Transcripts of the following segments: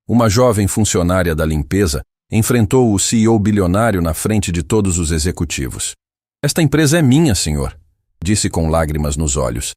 uma jovem funcionária da limpeza enfrentou o CEO bilionário na frente de todos os executivos. "Esta empresa é minha, senhor", disse com lágrimas nos olhos.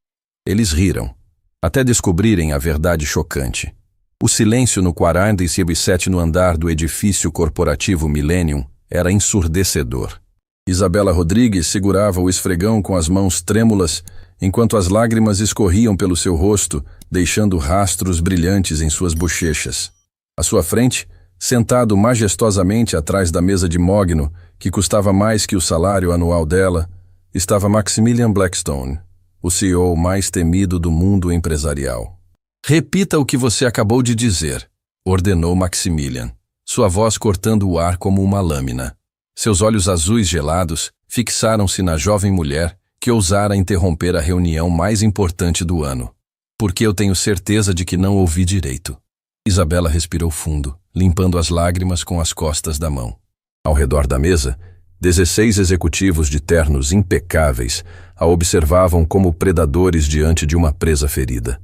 Eles riram, até descobrirem a verdade chocante. O silêncio no 47º andar do edifício corporativo Millennium era ensurdecedor. Isabela Rodrigues segurava o esfregão com as mãos trêmulas, enquanto as lágrimas escorriam pelo seu rosto, deixando rastros brilhantes em suas bochechas. À sua frente, sentado majestosamente atrás da mesa de mogno, que custava mais que o salário anual dela, estava Maximilian Blackstone, o CEO mais temido do mundo empresarial. "Repita o que você acabou de dizer", ordenou Maximilian, sua voz cortando o ar como uma lâmina. Seus olhos azuis gelados fixaram-se na jovem mulher que ousara interromper a reunião mais importante do ano. "Porque eu tenho certeza de que não ouvi direito." Isabela respirou fundo, limpando as lágrimas com as costas da mão. Ao redor da mesa, 16 executivos de ternos impecáveis a observavam como predadores diante de uma presa ferida.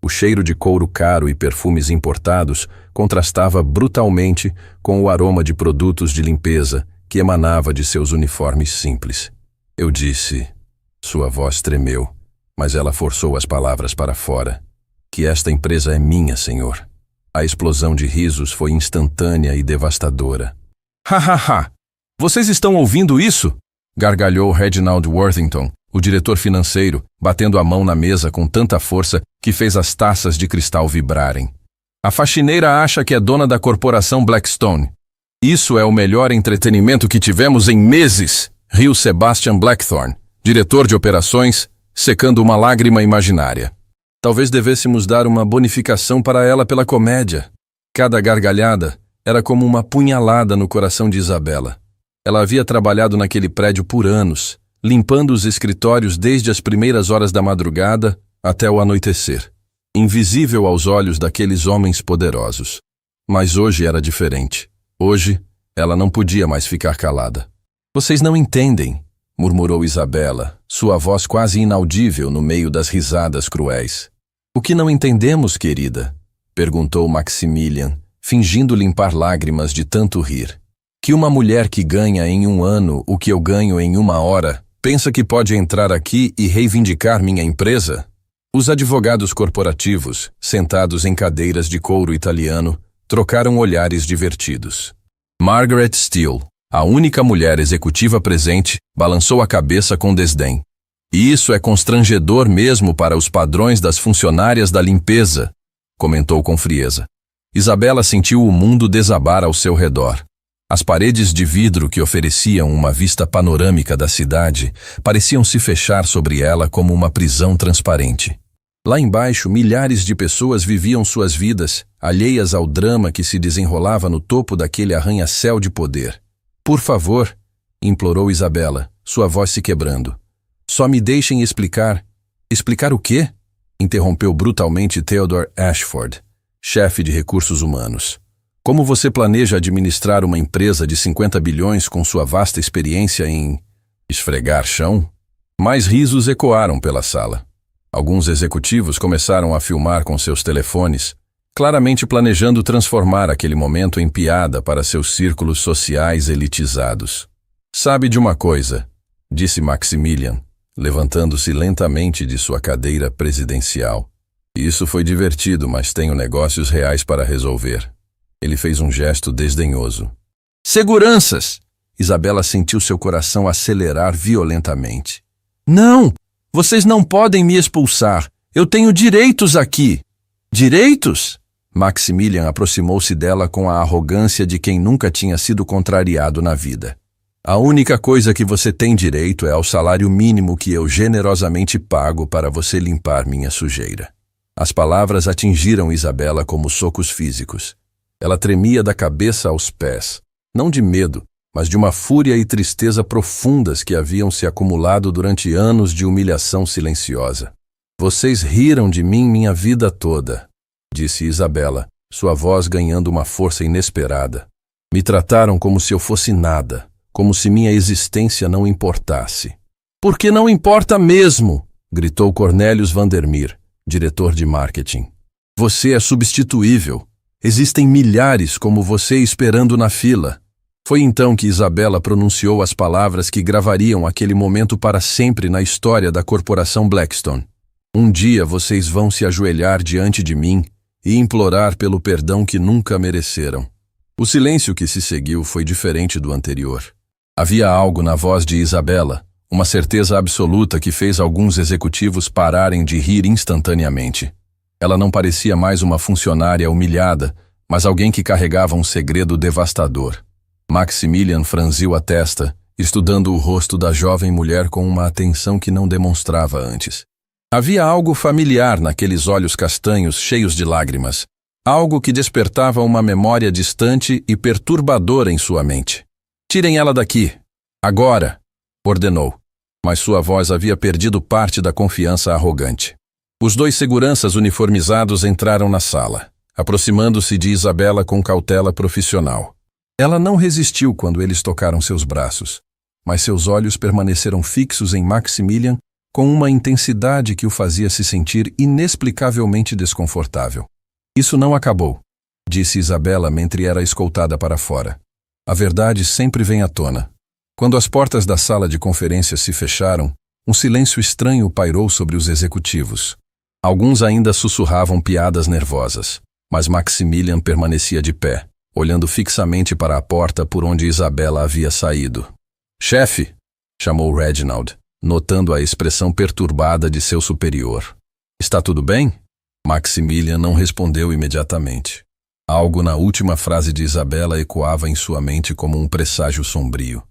O cheiro de couro caro e perfumes importados contrastava brutalmente com o aroma de produtos de limpeza que emanava de seus uniformes simples. "Eu disse..." Sua voz tremeu, mas ela forçou as palavras para fora. "Que esta empresa é minha, senhor." A explosão de risos foi instantânea e devastadora. "Ha ha ha! Vocês estão ouvindo isso?" gargalhou Reginald Worthington, o diretor financeiro, batendo a mão na mesa com tanta força que fez as taças de cristal vibrarem. "A faxineira acha que é dona da corporação Blackstone. Isso é o melhor entretenimento que tivemos em meses", riu Sebastian Blackthorne, diretor de operações, secando uma lágrima imaginária. "Talvez devêssemos dar uma bonificação para ela pela comédia." Cada gargalhada era como uma punhalada no coração de Isabela. Ela havia trabalhado naquele prédio por anos, limpando os escritórios desde as primeiras horas da madrugada até o anoitecer, invisível aos olhos daqueles homens poderosos. Mas hoje era diferente. Hoje, ela não podia mais ficar calada. "Vocês não entendem", murmurou Isabela, sua voz quase inaudível no meio das risadas cruéis. "O que não entendemos, querida?", perguntou Maximilian, fingindo limpar lágrimas de tanto rir. "Que uma mulher que ganha em um ano o que eu ganho em uma hora pensa que pode entrar aqui e reivindicar minha empresa?" Os advogados corporativos, sentados em cadeiras de couro italiano, trocaram olhares divertidos. Margaret Steele, a única mulher executiva presente, balançou a cabeça com desdém. "E isso é constrangedor mesmo para os padrões das funcionárias da limpeza", comentou com frieza. Isabela sentiu o mundo desabar ao seu redor. As paredes de vidro que ofereciam uma vista panorâmica da cidade pareciam se fechar sobre ela como uma prisão transparente. Lá embaixo, milhares de pessoas viviam suas vidas, alheias ao drama que se desenrolava no topo daquele arranha-céu de poder. "Por favor", implorou Isabela, sua voz se quebrando. "Só me deixem explicar." "Explicar o quê?", interrompeu brutalmente Theodore Ashford, chefe de recursos humanos. "Como você planeja administrar uma empresa de 50 bilhões com sua vasta experiência em esfregar chão?" Mais risos ecoaram pela sala. Alguns executivos começaram a filmar com seus telefones, claramente planejando transformar aquele momento em piada para seus círculos sociais elitizados. "Sabe de uma coisa?", disse Maximilian, levantando-se lentamente de sua cadeira presidencial. "Isso foi divertido, mas tenho negócios reais para resolver." Ele fez um gesto desdenhoso. "Seguranças!" Isabela sentiu seu coração acelerar violentamente. "Não! Vocês não podem me expulsar. Eu tenho direitos aqui." "Direitos?" Maximilian aproximou-se dela com a arrogância de quem nunca tinha sido contrariado na vida. "A única coisa que você tem direito é ao salário mínimo que eu generosamente pago para você limpar minha sujeira." As palavras atingiram Isabela como socos físicos. Ela tremia da cabeça aos pés, não de medo, mas de uma fúria e tristeza profundas que haviam se acumulado durante anos de humilhação silenciosa. "Vocês riram de mim minha vida toda", disse Isabela, sua voz ganhando uma força inesperada. "Me trataram como se eu fosse nada, como se minha existência não importasse." "Porque não importa mesmo", gritou Cornelius Vandermeer, diretor de marketing. "Você é substituível." Existem milhares como você esperando na fila. Foi então que Isabela pronunciou as palavras que gravariam aquele momento para sempre na história da corporação Blackstone. Um dia vocês vão se ajoelhar diante de mim e implorar pelo perdão que nunca mereceram. O silêncio que se seguiu foi diferente do anterior. Havia algo na voz de Isabela, uma certeza absoluta que fez alguns executivos pararem de rir instantaneamente. Ela não parecia mais uma funcionária humilhada, mas alguém que carregava um segredo devastador. Maximilian franziu a testa, estudando o rosto da jovem mulher com uma atenção que não demonstrava antes. Havia algo familiar naqueles olhos castanhos cheios de lágrimas, algo que despertava uma memória distante e perturbadora em sua mente. "Tirem ela daqui, agora!" ordenou, mas sua voz havia perdido parte da confiança arrogante. Os dois seguranças uniformizados entraram na sala, aproximando-se de Isabela com cautela profissional. Ela não resistiu quando eles tocaram seus braços, mas seus olhos permaneceram fixos em Maximilian com uma intensidade que o fazia se sentir inexplicavelmente desconfortável. "Isso não acabou", disse Isabela mentre era escoltada para fora. "A verdade sempre vem à tona." Quando as portas da sala de conferências se fecharam, um silêncio estranho pairou sobre os executivos. Alguns ainda sussurravam piadas nervosas, mas Maximilian permanecia de pé, olhando fixamente para a porta por onde Isabela havia saído. "Chefe!" chamou Reginald, notando a expressão perturbada de seu superior. "Está tudo bem?" Maximilian não respondeu imediatamente. Algo na última frase de Isabela ecoava em sua mente como um presságio sombrio.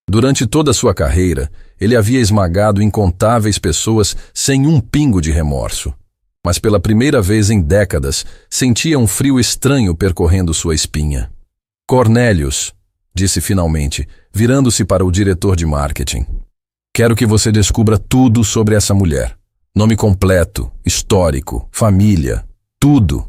Durante toda sua carreira, ele havia esmagado incontáveis pessoas sem um pingo de remorso. Mas pela primeira vez em décadas, sentia um frio estranho percorrendo sua espinha. "Cornelius", disse finalmente, virando-se para o diretor de marketing. "Quero que você descubra tudo sobre essa mulher. Nome completo, histórico, família, tudo."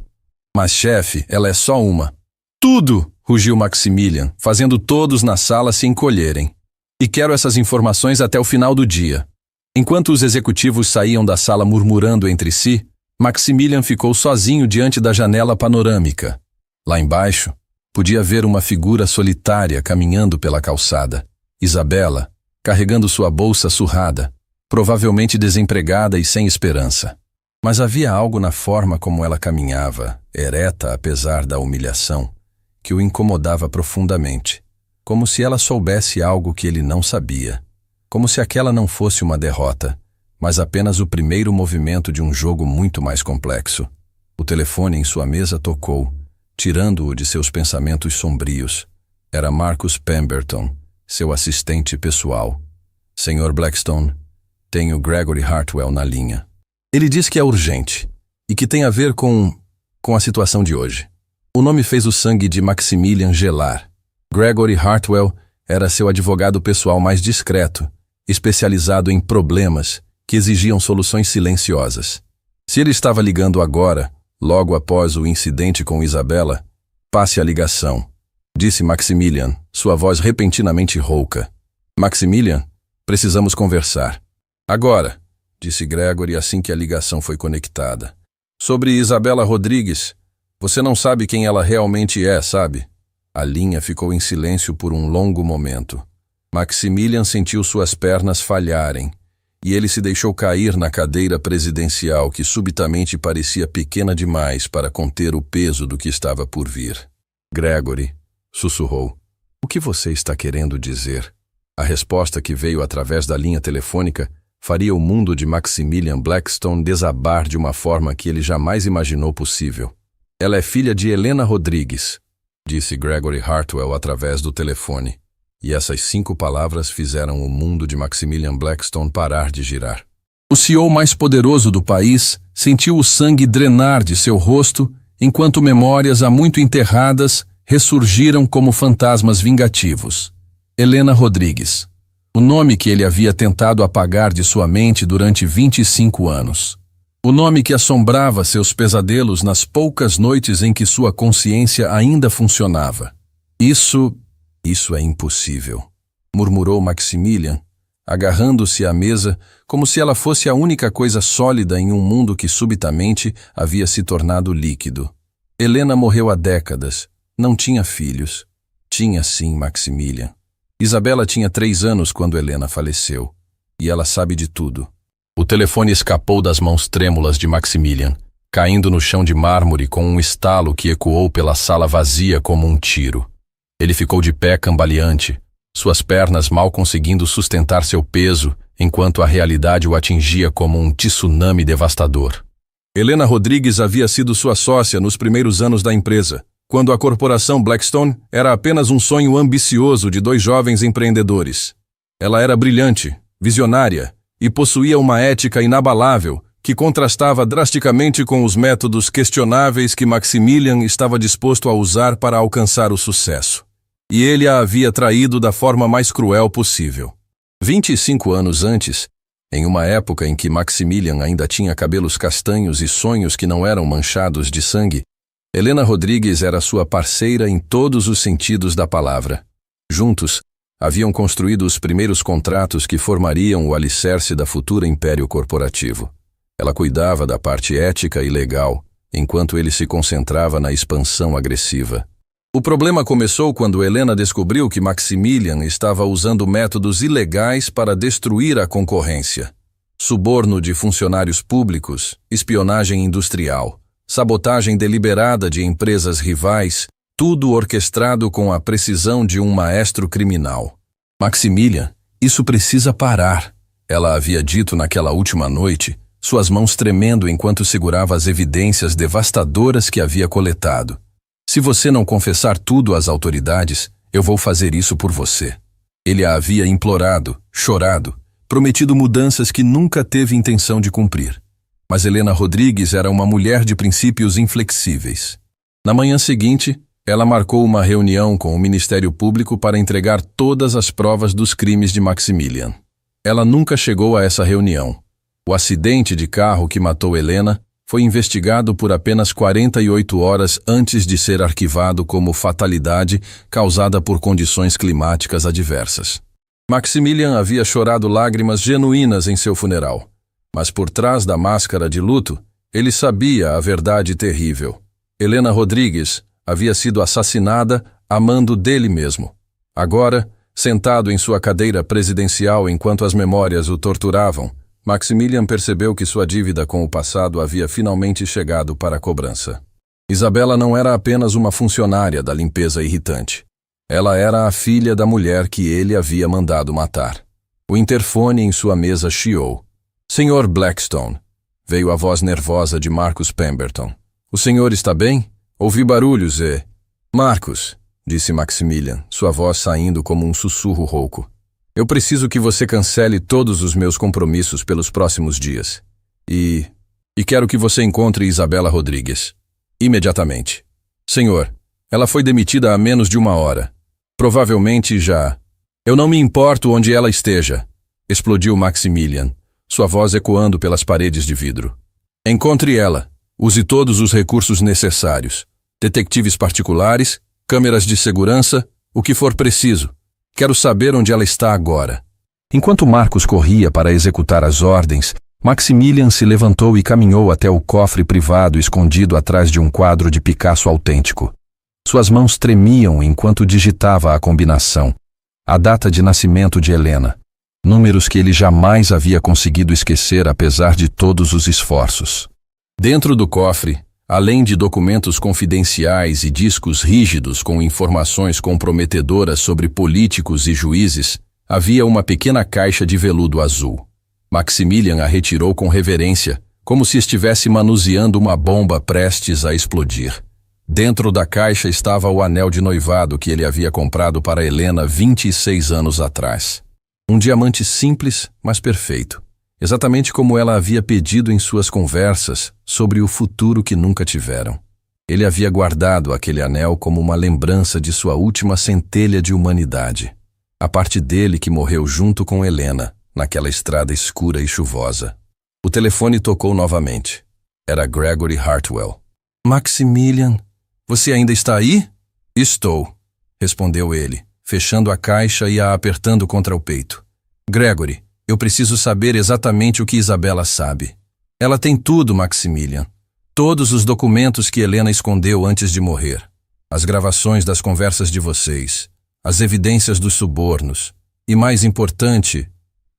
"Mas, chefe, ela é só uma." "Tudo!" rugiu Maximilian, fazendo todos na sala se encolherem. "E quero essas informações até o final do dia." Enquanto os executivos saíam da sala murmurando entre si, Maximilian ficou sozinho diante da janela panorâmica. Lá embaixo, podia ver uma figura solitária caminhando pela calçada. Isabela, carregando sua bolsa surrada, provavelmente desempregada e sem esperança. Mas havia algo na forma como ela caminhava, ereta apesar da humilhação, que o incomodava profundamente, como se ela soubesse algo que ele não sabia, como se aquela não fosse uma derrota, mas apenas o primeiro movimento de um jogo muito mais complexo. O telefone em sua mesa tocou, tirando-o de seus pensamentos sombrios. Era Marcus Pemberton, seu assistente pessoal. "Senhor Blackstone, tenho Gregory Hartwell na linha. Ele diz que é urgente e que tem a ver com a situação de hoje." O nome fez o sangue de Maximilian gelar. Gregory Hartwell era seu advogado pessoal mais discreto, especializado em problemas que exigiam soluções silenciosas. Se ele estava ligando agora, logo após o incidente com Isabela, "Passe a ligação", disse Maximilian, sua voz repentinamente rouca. "Maximilian, precisamos conversar." "Agora", disse Gregory assim que a ligação foi conectada. "Sobre Isabela Rodrigues, você não sabe quem ela realmente é, sabe?" A linha ficou em silêncio por um longo momento. Maximilian sentiu suas pernas falharem, e ele se deixou cair na cadeira presidencial que subitamente parecia pequena demais para conter o peso do que estava por vir. "Gregory", sussurrou, "o que você está querendo dizer?" A resposta que veio através da linha telefônica faria o mundo de Maximilian Blackstone desabar de uma forma que ele jamais imaginou possível. "Ela é filha de Helena Rodrigues", disse Gregory Hartwell através do telefone. E essas 5 palavras fizeram o mundo de Maximilian Blackstone parar de girar. O CEO mais poderoso do país sentiu o sangue drenar de seu rosto enquanto memórias há muito enterradas ressurgiram como fantasmas vingativos. Helena Rodrigues. O nome que ele havia tentado apagar de sua mente durante 25 anos. O nome que assombrava seus pesadelos nas poucas noites em que sua consciência ainda funcionava. Isso é impossível", murmurou Maximilian, agarrando-se à mesa como se ela fosse a única coisa sólida em um mundo que subitamente havia se tornado líquido. Helena morreu há décadas. Não tinha filhos. Tinha sim Maximilian. Isabela tinha 3 anos quando Helena faleceu. E ela sabe de tudo. O telefone escapou das mãos trêmulas de Maximilian, caindo no chão de mármore com um estalo que ecoou pela sala vazia como um tiro. Ele ficou de pé cambaleante, suas pernas mal conseguindo sustentar seu peso, enquanto a realidade o atingia como um tsunami devastador. Helena Rodrigues havia sido sua sócia nos primeiros anos da empresa, quando a corporação Blackstone era apenas um sonho ambicioso de 2 jovens empreendedores. Ela era brilhante, visionária e possuía uma ética inabalável que contrastava drasticamente com os métodos questionáveis que Maximilian estava disposto a usar para alcançar o sucesso. E ele a havia traído da forma mais cruel possível. 25 anos antes, em uma época em que Maximilian ainda tinha cabelos castanhos e sonhos que não eram manchados de sangue, Helena Rodrigues era sua parceira em todos os sentidos da palavra. Juntos, haviam construído os primeiros contratos que formariam o alicerce da futura império corporativo. Ela cuidava da parte ética e legal, enquanto ele se concentrava na expansão agressiva. O problema começou quando Helena descobriu que Maximilian estava usando métodos ilegais para destruir a concorrência. Suborno de funcionários públicos, espionagem industrial, sabotagem deliberada de empresas rivais, tudo orquestrado com a precisão de um maestro criminal. Maximilian, isso precisa parar, ela havia dito naquela última noite, suas mãos tremendo enquanto segurava as evidências devastadoras que havia coletado. Se você não confessar tudo às autoridades, eu vou fazer isso por você. Ele a havia implorado, chorado, prometido mudanças que nunca teve intenção de cumprir. Mas Helena Rodrigues era uma mulher de princípios inflexíveis. Na manhã seguinte, ela marcou uma reunião com o Ministério Público para entregar todas as provas dos crimes de Maximilian. Ela nunca chegou a essa reunião. O acidente de carro que matou Helena foi investigado por apenas 48 horas antes de ser arquivado como fatalidade causada por condições climáticas adversas. Maximilian havia chorado lágrimas genuínas em seu funeral, mas por trás da máscara de luto, ele sabia a verdade terrível. Helena Rodrigues havia sido assassinada a mando dele mesmo. Agora, sentado em sua cadeira presidencial enquanto as memórias o torturavam, Maximilian percebeu que sua dívida com o passado havia finalmente chegado para a cobrança. Isabela não era apenas uma funcionária da limpeza irritante. Ela era a filha da mulher que ele havia mandado matar. O interfone em sua mesa chiou. "Senhor Blackstone", veio a voz nervosa de Marcus Pemberton. "O senhor está bem? Ouvi barulhos e..." "Marcus", disse Maximilian, sua voz saindo como um sussurro rouco. "Eu preciso que você cancele todos os meus compromissos pelos próximos dias. E quero que você encontre Isabela Rodrigues. Imediatamente. Senhor, ela foi demitida há menos de 1 hora. Provavelmente já..." "Eu não me importo onde ela esteja", explodiu Maximilian, sua voz ecoando pelas paredes de vidro. "Encontre ela. Use todos os recursos necessários. Detetives particulares, câmeras de segurança, o que for preciso. Quero saber onde ela está agora." Enquanto Marcus corria para executar as ordens, Maximilian se levantou e caminhou até o cofre privado escondido atrás de um quadro de Picasso autêntico. Suas mãos tremiam enquanto digitava a combinação. A data de nascimento de Helena. Números que ele jamais havia conseguido esquecer apesar de todos os esforços. Dentro do cofre, além de documentos confidenciais e discos rígidos com informações comprometedoras sobre políticos e juízes, havia uma pequena caixa de veludo azul. Maximilian a retirou com reverência, como se estivesse manuseando uma bomba prestes a explodir. Dentro da caixa estava o anel de noivado que ele havia comprado para Helena 26 anos atrás. Um diamante simples, mas perfeito. Exatamente como ela havia pedido em suas conversas sobre o futuro que nunca tiveram. Ele havia guardado aquele anel como uma lembrança de sua última centelha de humanidade. A parte dele que morreu junto com Helena, naquela estrada escura e chuvosa. O telefone tocou novamente. Era Gregory Hartwell. "Maximilian, você ainda está aí?" "Estou", respondeu ele, fechando a caixa e a apertando contra o peito. "Gregory, eu preciso saber exatamente o que Isabela sabe." "Ela tem tudo, Maximilian. Todos os documentos que Helena escondeu antes de morrer. As gravações das conversas de vocês. As evidências dos subornos. E mais importante,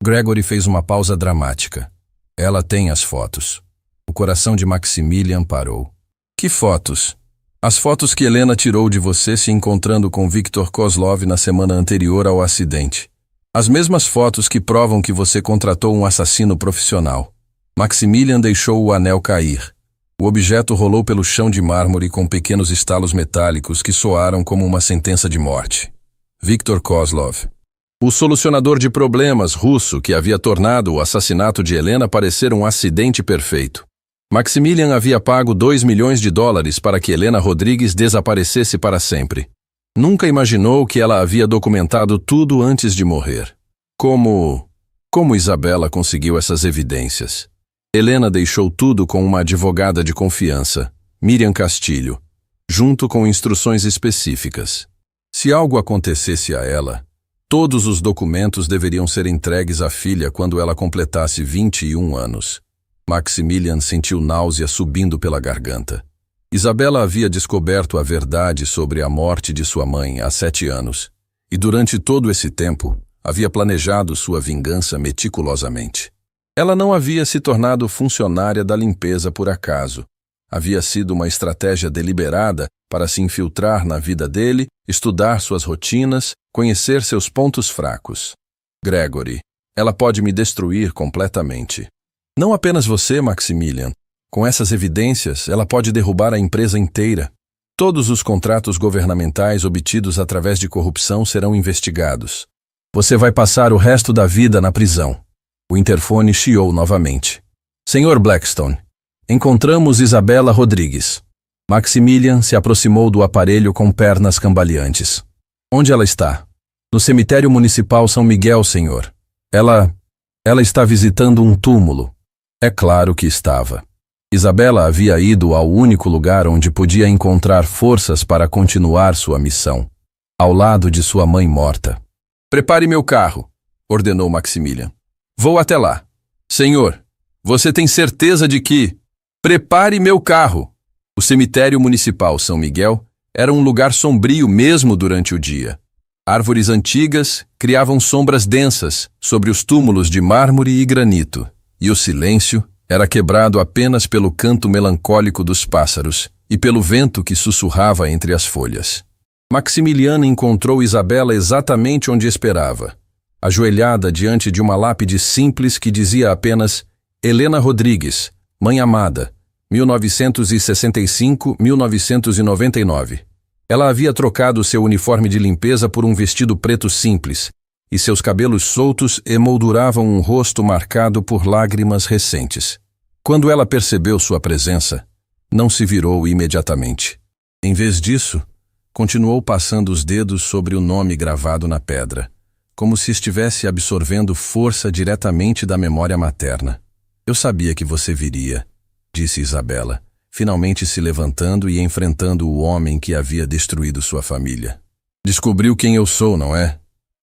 Gregory fez uma pausa dramática. Ela tem as fotos. O coração de Maximilian parou. Que fotos? As fotos que Helena tirou de você se encontrando com Viktor Kozlov na semana anterior ao acidente. As mesmas fotos que provam que você contratou um assassino profissional. Maximilian deixou o anel cair. O objeto rolou pelo chão de mármore com pequenos estalos metálicos que soaram como uma sentença de morte. Viktor Kozlov. O solucionador de problemas russo que havia tornado o assassinato de Helena parecer um acidente perfeito. Maximilian havia pago $2 milhões para que Helena Rodrigues desaparecesse para sempre. Nunca imaginou que ela havia documentado tudo antes de morrer. Como Isabela conseguiu essas evidências? Helena deixou tudo com uma advogada de confiança, Miriam Castilho, junto com instruções específicas. Se algo acontecesse a ela, todos os documentos deveriam ser entregues à filha quando ela completasse 21 anos. Maximilian sentiu náusea subindo pela garganta. Isabela havia descoberto a verdade sobre a morte de sua mãe há 7 anos, e durante todo esse tempo havia planejado sua vingança meticulosamente. Ela não havia se tornado funcionária da limpeza por acaso. Havia sido uma estratégia deliberada para se infiltrar na vida dele, estudar suas rotinas, conhecer seus pontos fracos. Gregory, ela pode me destruir completamente. Não apenas você, Maximilian. Com essas evidências, ela pode derrubar a empresa inteira. Todos os contratos governamentais obtidos através de corrupção serão investigados. Você vai passar o resto da vida na prisão. O interfone chiou novamente. Senhor Blackstone, encontramos Isabela Rodrigues. Maximilian se aproximou do aparelho com pernas cambaleantes. Onde ela está? No cemitério municipal São Miguel, senhor. Ela está visitando um túmulo. É claro que estava. Isabela havia ido ao único lugar onde podia encontrar forças para continuar sua missão. Ao lado de sua mãe morta. Prepare meu carro, ordenou Maximilian. Vou até lá. Senhor, você tem certeza de que... Prepare meu carro. O cemitério municipal São Miguel era um lugar sombrio mesmo durante o dia. Árvores antigas criavam sombras densas sobre os túmulos de mármore e granito, e o silêncio era quebrado apenas pelo canto melancólico dos pássaros e pelo vento que sussurrava entre as folhas. Maximiliano encontrou Isabela exatamente onde esperava, ajoelhada diante de uma lápide simples que dizia apenas Helena Rodrigues, Mãe Amada, 1965-1999. Ela havia trocado seu uniforme de limpeza por um vestido preto simples, e seus cabelos soltos emolduravam um rosto marcado por lágrimas recentes. Quando ela percebeu sua presença, não se virou imediatamente. Em vez disso, continuou passando os dedos sobre o nome gravado na pedra, como se estivesse absorvendo força diretamente da memória materna. Eu sabia que você viria, disse Isabela, finalmente se levantando e enfrentando o homem que havia destruído sua família. Descobriu quem eu sou, não é?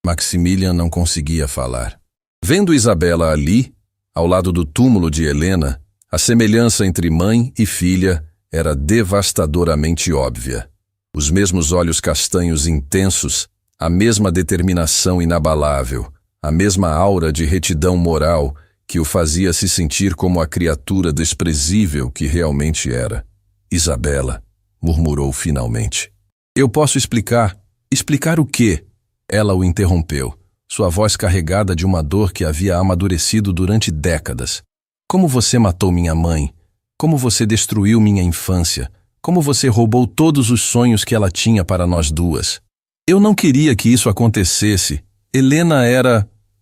Maximilian não conseguia falar. Vendo Isabela ali, ao lado do túmulo de Helena, a semelhança entre mãe e filha era devastadoramente óbvia. Os mesmos olhos castanhos intensos, a mesma determinação inabalável, a mesma aura de retidão moral que o fazia se sentir como a criatura desprezível que realmente era. Isabela, murmurou finalmente. Eu posso explicar. Explicar o quê? Ela o interrompeu, sua voz carregada de uma dor que havia amadurecido durante décadas. Como você matou minha mãe? Como você destruiu minha infância? Como você roubou todos os sonhos que ela tinha para nós duas? Eu não queria que isso acontecesse.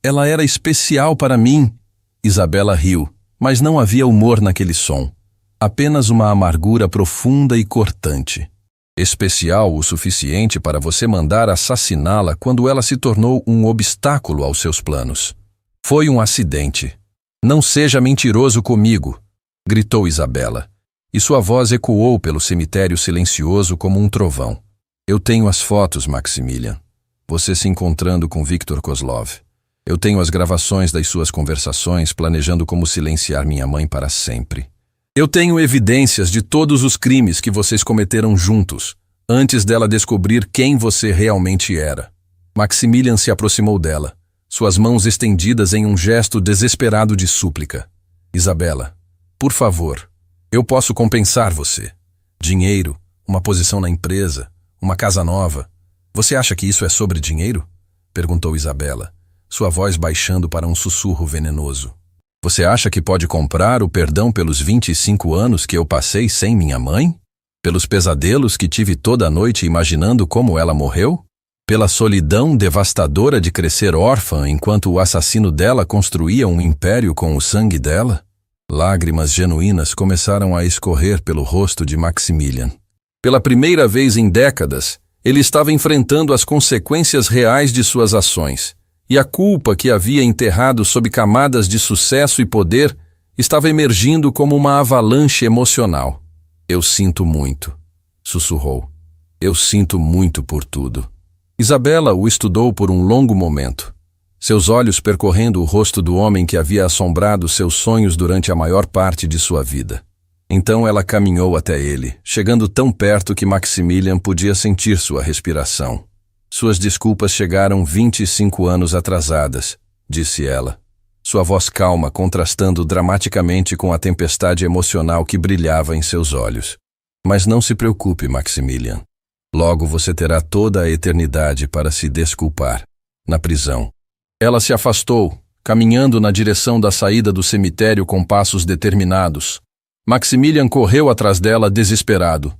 Ela era especial para mim. Isabela riu, mas não havia humor naquele som. Apenas uma amargura profunda e cortante. Especial o suficiente para você mandar assassiná-la quando ela se tornou um obstáculo aos seus planos. Foi um acidente. Não seja mentiroso comigo, gritou Isabela, e sua voz ecoou pelo cemitério silencioso como um trovão. Eu tenho as fotos, Maximilian. Você se encontrando com Viktor Kozlov. Eu tenho as gravações das suas conversações planejando como silenciar minha mãe para sempre. Eu tenho evidências de todos os crimes que vocês cometeram juntos, antes dela descobrir quem você realmente era. Maximilian se aproximou dela, suas mãos estendidas em um gesto desesperado de súplica. Isabela, por favor, eu posso compensar você. Dinheiro, uma posição na empresa, uma casa nova. Você acha que isso é sobre dinheiro? Perguntou Isabela, sua voz baixando para um sussurro venenoso. Você acha que pode comprar o perdão pelos 25 anos que eu passei sem minha mãe? Pelos pesadelos que tive toda a noite imaginando como ela morreu? Pela solidão devastadora de crescer órfã enquanto o assassino dela construía um império com o sangue dela? Lágrimas genuínas começaram a escorrer pelo rosto de Maximilian. Pela primeira vez em décadas, ele estava enfrentando as consequências reais de suas ações, e a culpa que havia enterrado sob camadas de sucesso e poder estava emergindo como uma avalanche emocional. Eu sinto muito, sussurrou. Eu sinto muito por tudo. Isabela o estudou por um longo momento, seus olhos percorrendo o rosto do homem que havia assombrado seus sonhos durante a maior parte de sua vida. Então ela caminhou até ele, chegando tão perto que Maximilian podia sentir sua respiração. Suas desculpas chegaram 25 anos atrasadas, disse ela, sua voz calma contrastando dramaticamente com a tempestade emocional que brilhava em seus olhos. Mas não se preocupe, Maximilian. Logo você terá toda a eternidade para se desculpar, na prisão. Ela se afastou, caminhando na direção da saída do cemitério com passos determinados. Maximilian correu atrás dela desesperado.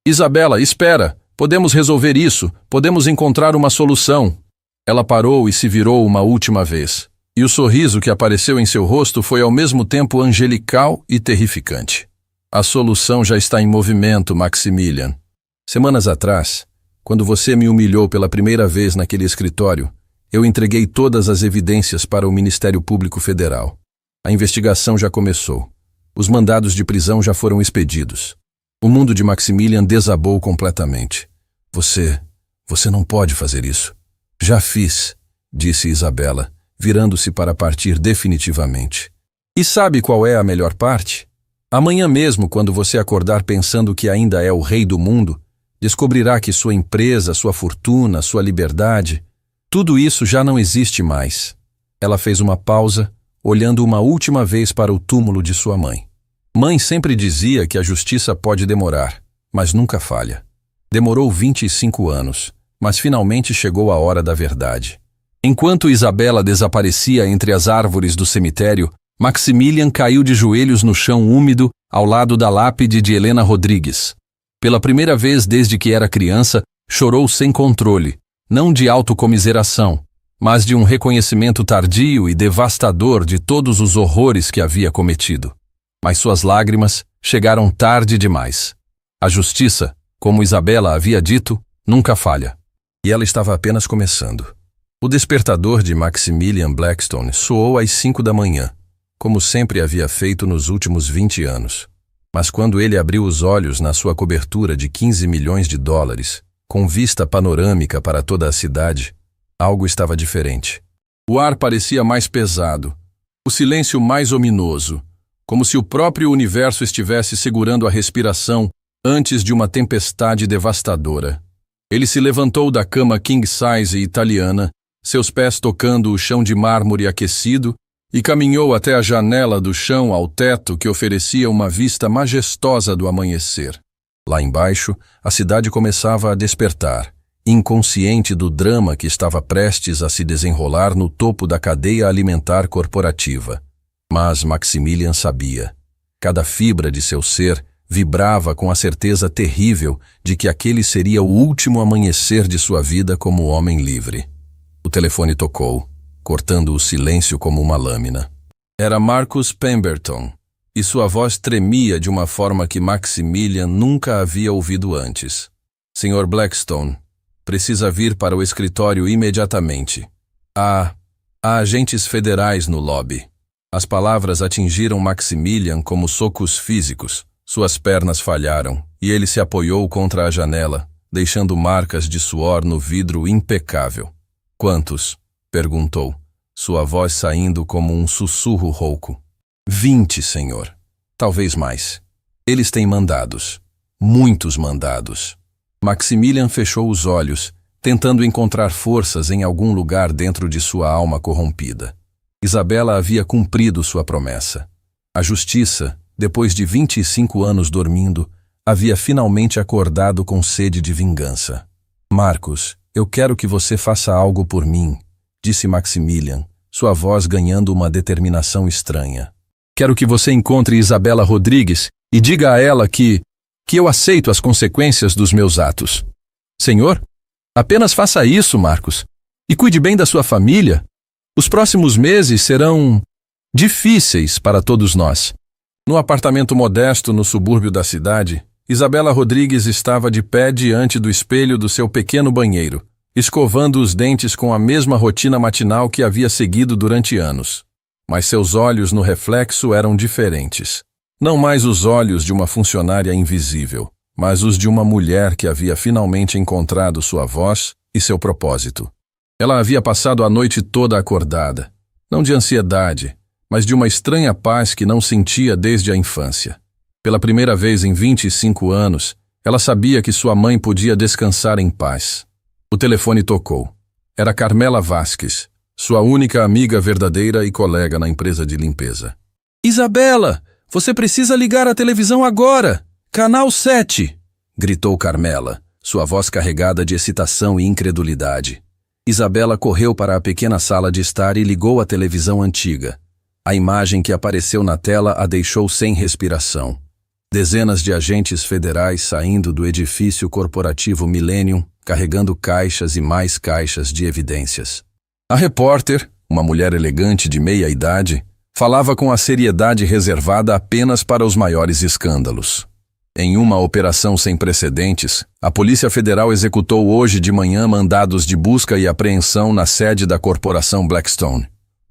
Isabela, espera! Podemos resolver isso, podemos encontrar uma solução. Ela parou e se virou uma última vez. E o sorriso que apareceu em seu rosto foi ao mesmo tempo angelical e terrificante. A solução já está em movimento, Maximilian. Semanas atrás, quando você me humilhou pela primeira vez naquele escritório, eu entreguei todas as evidências para o Ministério Público Federal. A investigação já começou. Os mandados de prisão já foram expedidos. O mundo de Maximilian desabou completamente. Você não pode fazer isso. Já fiz, disse Isabela, virando-se para partir definitivamente. E sabe qual é a melhor parte? Amanhã mesmo, quando você acordar pensando que ainda é o rei do mundo, descobrirá que sua empresa, sua fortuna, sua liberdade, tudo isso já não existe mais. Ela fez uma pausa, olhando uma última vez para o túmulo de sua mãe. Mãe sempre dizia que a justiça pode demorar, mas nunca falha. Demorou 25 anos, mas finalmente chegou a hora da verdade. Enquanto Isabela desaparecia entre as árvores do cemitério, Maximilian caiu de joelhos no chão úmido ao lado da lápide de Helena Rodrigues. Pela primeira vez desde que era criança, chorou sem controle, não de autocomiseração, mas de um reconhecimento tardio e devastador de todos os horrores que havia cometido. Mas suas lágrimas chegaram tarde demais. A justiça, como Isabela havia dito, nunca falha. E ela estava apenas começando. O despertador de Maximilian Blackstone soou às 5 da manhã, como sempre havia feito nos últimos 20 anos. Mas quando ele abriu os olhos na sua cobertura de 15 milhões de dólares, com vista panorâmica para toda a cidade, algo estava diferente. O ar parecia mais pesado, o silêncio mais ominoso, como se o próprio universo estivesse segurando a respiração antes de uma tempestade devastadora. Ele se levantou da cama king-size italiana, seus pés tocando o chão de mármore aquecido, e caminhou até a janela do chão ao teto que oferecia uma vista majestosa do amanhecer. Lá embaixo, a cidade começava a despertar, inconsciente do drama que estava prestes a se desenrolar no topo da cadeia alimentar corporativa. Mas Maximilian sabia. Cada fibra de seu ser vibrava com a certeza terrível de que aquele seria o último amanhecer de sua vida como homem livre. O telefone tocou, cortando o silêncio como uma lâmina. Era Marcus Pemberton, e sua voz tremia de uma forma que Maximilian nunca havia ouvido antes. Sr. Blackstone, precisa vir para o escritório imediatamente. Há agentes federais no lobby. As palavras atingiram Maximilian como socos físicos. Suas pernas falharam, e ele se apoiou contra a janela, deixando marcas de suor no vidro impecável. Quantos? Perguntou, sua voz saindo como um sussurro rouco. 20, senhor. talvez mais. Eles têm mandados. Muitos mandados. Maximilian fechou os olhos, tentando encontrar forças em algum lugar dentro de sua alma corrompida. Isabela havia cumprido sua promessa. A justiça, depois de 25 anos dormindo, havia finalmente acordado com sede de vingança. Marcos, eu quero que você faça algo por mim, disse Maximilian, sua voz ganhando uma determinação estranha. Quero que você encontre Isabela Rodrigues e diga a ela que eu aceito as consequências dos meus atos. Senhor? Apenas faça isso, Marcos, e cuide bem da sua família. Os próximos meses serão difíceis para todos nós. No apartamento modesto no subúrbio da cidade, Isabela Rodrigues estava de pé diante do espelho do seu pequeno banheiro, escovando os dentes com a mesma rotina matinal que havia seguido durante anos. Mas seus olhos no reflexo eram diferentes. Não mais os olhos de uma funcionária invisível, mas os de uma mulher que havia finalmente encontrado sua voz e seu propósito. Ela havia passado a noite toda acordada, não de ansiedade, mas de uma estranha paz que não sentia desde a infância. Pela primeira vez em 25 anos, ela sabia que sua mãe podia descansar em paz. O telefone tocou. Era Carmela Vasques, sua única amiga verdadeira e colega na empresa de limpeza. Isabela, você precisa ligar a televisão agora! Canal 7! Gritou Carmela, sua voz carregada de excitação e incredulidade. Isabela correu para a pequena sala de estar e ligou a televisão antiga. A imagem que apareceu na tela a deixou sem respiração. Dezenas de agentes federais saindo do edifício corporativo Millennium, carregando caixas e mais caixas de evidências. A repórter, uma mulher elegante de meia-idade, falava com a seriedade reservada apenas para os maiores escândalos. Em uma operação sem precedentes, a Polícia Federal executou hoje de manhã mandados de busca e apreensão na sede da corporação Blackstone.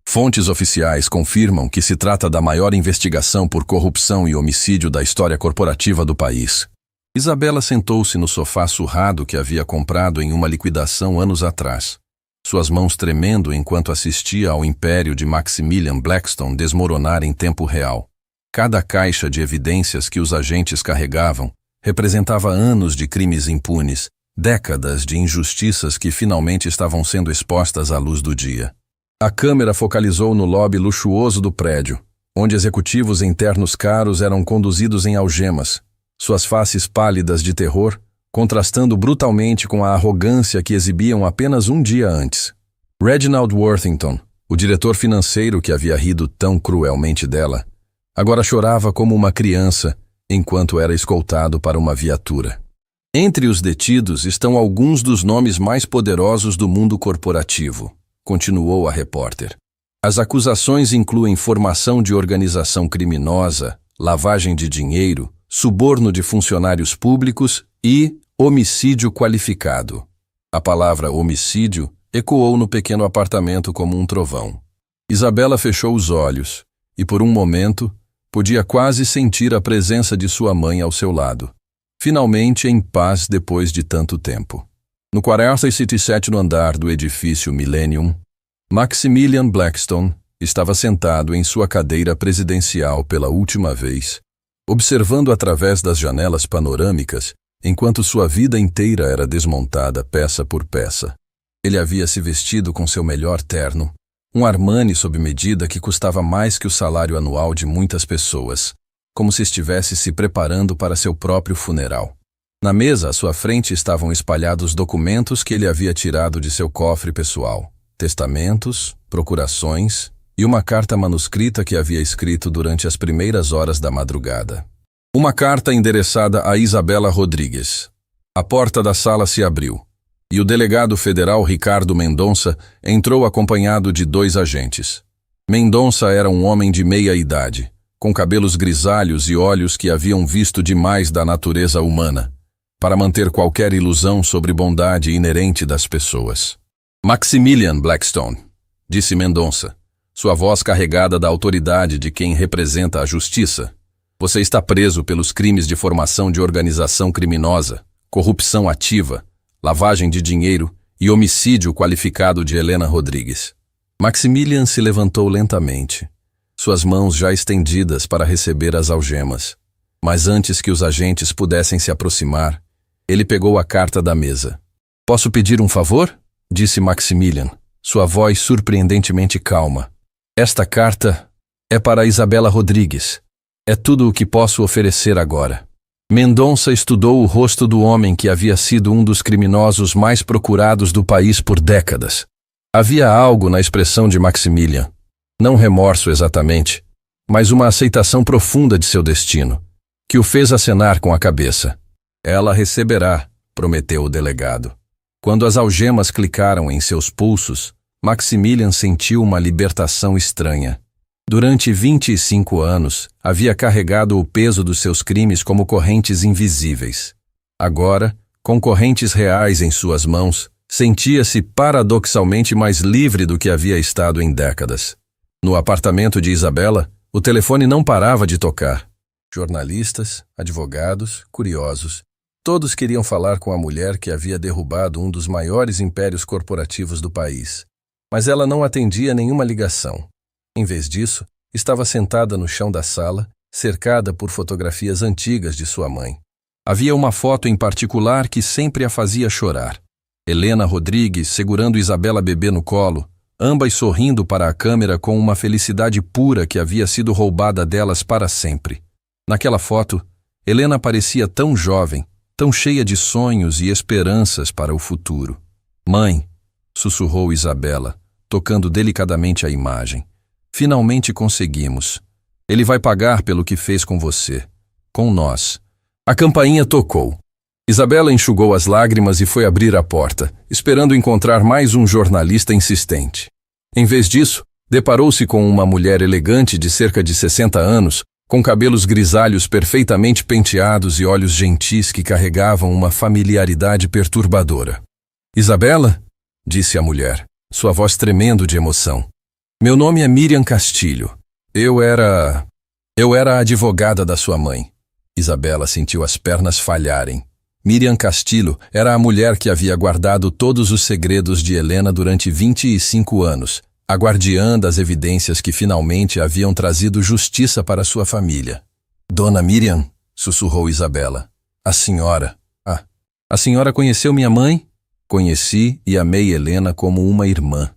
Fontes oficiais confirmam que se trata da maior investigação por corrupção e homicídio da história corporativa do país. Isabela sentou-se no sofá surrado que havia comprado em uma liquidação anos atrás, suas mãos tremendo enquanto assistia ao império de Maximilian Blackstone desmoronar em tempo real. Cada caixa de evidências que os agentes carregavam representava anos de crimes impunes, décadas de injustiças que finalmente estavam sendo expostas à luz do dia. A câmera focalizou no lobby luxuoso do prédio, onde executivos em ternos caros eram conduzidos em algemas, suas faces pálidas de terror, contrastando brutalmente com a arrogância que exibiam apenas um dia antes. Reginald Worthington, o diretor financeiro que havia rido tão cruelmente dela, agora chorava como uma criança enquanto era escoltado para uma viatura. Entre os detidos estão alguns dos nomes mais poderosos do mundo corporativo, continuou a repórter. As acusações incluem formação de organização criminosa, lavagem de dinheiro, suborno de funcionários públicos e homicídio qualificado. A palavra homicídio ecoou no pequeno apartamento como um trovão. Isabela fechou os olhos e, por um momento, podia quase sentir a presença de sua mãe ao seu lado. Finalmente em paz depois de tanto tempo. No 47º andar do edifício Millennium, Maximilian Blackstone estava sentado em sua cadeira presidencial pela última vez, observando através das janelas panorâmicas, enquanto sua vida inteira era desmontada peça por peça. Ele havia se vestido com seu melhor terno, um Armani sob medida que custava mais que o salário anual de muitas pessoas, como se estivesse se preparando para seu próprio funeral. Na mesa à sua frente estavam espalhados documentos que ele havia tirado de seu cofre pessoal, testamentos, procurações e uma carta manuscrita que havia escrito durante as primeiras horas da madrugada. Uma carta endereçada a Isabela Rodrigues. A porta da sala se abriu, e o delegado federal Ricardo Mendonça entrou acompanhado de 2 agentes. Mendonça era um homem de meia idade, com cabelos grisalhos e olhos que haviam visto demais da natureza humana, para manter qualquer ilusão sobre bondade inerente das pessoas. Maximilian Blackstone, disse Mendonça, sua voz carregada da autoridade de quem representa a justiça. Você está preso pelos crimes de formação de organização criminosa, corrupção ativa, lavagem de dinheiro e homicídio qualificado de Helena Rodrigues. Maximilian se levantou lentamente. suas mãos já estendidas para receber as algemas. Mas antes que os agentes pudessem se aproximar, ele pegou a carta da mesa. "Posso pedir um favor?" disse Maximilian, sua voz surpreendentemente calma. "Esta carta é para Isabela Rodrigues. É tudo o que posso oferecer agora." Mendonça estudou o rosto do homem que havia sido um dos criminosos mais procurados do país por décadas. Havia algo na expressão de Maximilian, não remorso exatamente, mas uma aceitação profunda de seu destino, que o fez acenar com a cabeça. "Ela receberá", prometeu o delegado. Quando as algemas clicaram em seus pulsos, Maximilian sentiu uma libertação estranha. Durante 25 anos, havia carregado o peso dos seus crimes como correntes invisíveis. Agora, com correntes reais em suas mãos, sentia-se paradoxalmente mais livre do que havia estado em décadas. No apartamento de Isabela, o telefone não parava de tocar. Jornalistas, advogados, curiosos, todos queriam falar com a mulher que havia derrubado um dos maiores impérios corporativos do país. Mas ela não atendia nenhuma ligação. Em vez disso, estava sentada no chão da sala, cercada por fotografias antigas de sua mãe. Havia uma foto em particular que sempre a fazia chorar. Helena Rodrigues segurando Isabela bebê no colo, ambas sorrindo para a câmera com uma felicidade pura que havia sido roubada delas para sempre. Naquela foto, Helena parecia tão jovem, tão cheia de sonhos e esperanças para o futuro. "Mãe", sussurrou Isabela, tocando delicadamente a imagem. "Finalmente conseguimos. Ele vai pagar pelo que fez com você. Com nós." A campainha tocou. Isabela enxugou as lágrimas e foi abrir a porta, esperando encontrar mais um jornalista insistente. Em vez disso, deparou-se com uma mulher elegante de cerca de 60 anos, com cabelos grisalhos perfeitamente penteados e olhos gentis que carregavam uma familiaridade perturbadora. "Isabela?" disse a mulher, sua voz tremendo de emoção. "Meu nome é Miriam Castilho. Eu era a advogada da sua mãe." Isabela sentiu as pernas falharem. Miriam Castilho era a mulher que havia guardado todos os segredos de Helena durante 25 anos, a guardiã das evidências que finalmente haviam trazido justiça para sua família. "Dona Miriam", sussurrou Isabela. "A senhora... a senhora conheceu minha mãe?" "Conheci e amei Helena como uma irmã",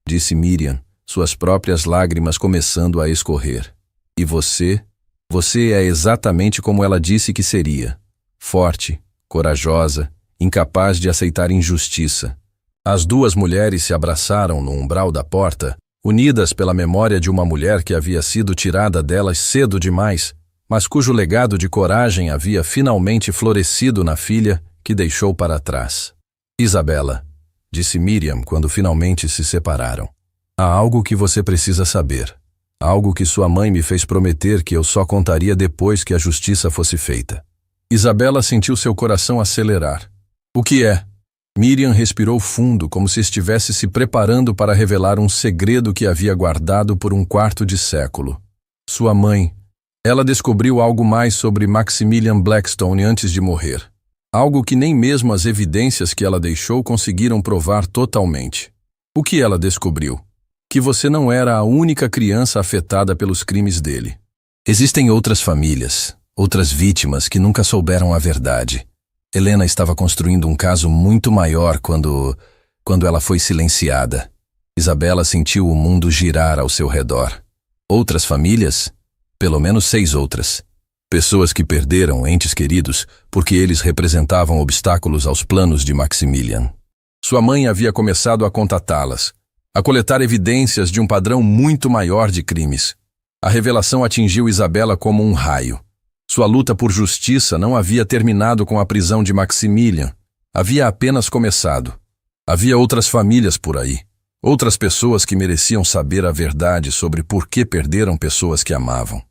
disse Miriam, suas próprias lágrimas começando a escorrer. "E você? Você é exatamente como ela disse que seria. Forte, corajosa, incapaz de aceitar injustiça." As duas mulheres se abraçaram no umbral da porta, unidas pela memória de uma mulher que havia sido tirada delas cedo demais, mas cujo legado de coragem havia finalmente florescido na filha que deixou para trás. "Isabela", disse Miriam quando finalmente se separaram, "há algo que você precisa saber. Algo que sua mãe me fez prometer que eu só contaria depois que a justiça fosse feita." Isabela sentiu seu coração acelerar. "O que é?" Miriam respirou fundo, como se estivesse se preparando para revelar um segredo que havia guardado por um quarto de século. Sua mãe. Ela descobriu algo mais sobre Maximilian Blackstone antes de morrer. Algo que nem mesmo as evidências que ela deixou conseguiram provar totalmente. O que ela descobriu? Que você não era a única criança afetada pelos crimes dele. Existem outras famílias, outras vítimas que nunca souberam a verdade. Helena estava construindo um caso muito maior quando ela foi silenciada. Isabela sentiu o mundo girar ao seu redor. Outras famílias? Pelo menos 6 outras. Pessoas que perderam entes queridos porque eles representavam obstáculos aos planos de Maximilian. Sua mãe havia começado a contatá-las, a coletar evidências de um padrão muito maior de crimes. A revelação atingiu Isabela como um raio. Sua luta por justiça não havia terminado com a prisão de Maximilian. Havia apenas começado. Havia outras famílias por aí. Outras pessoas que mereciam saber a verdade sobre por que perderam pessoas que amavam.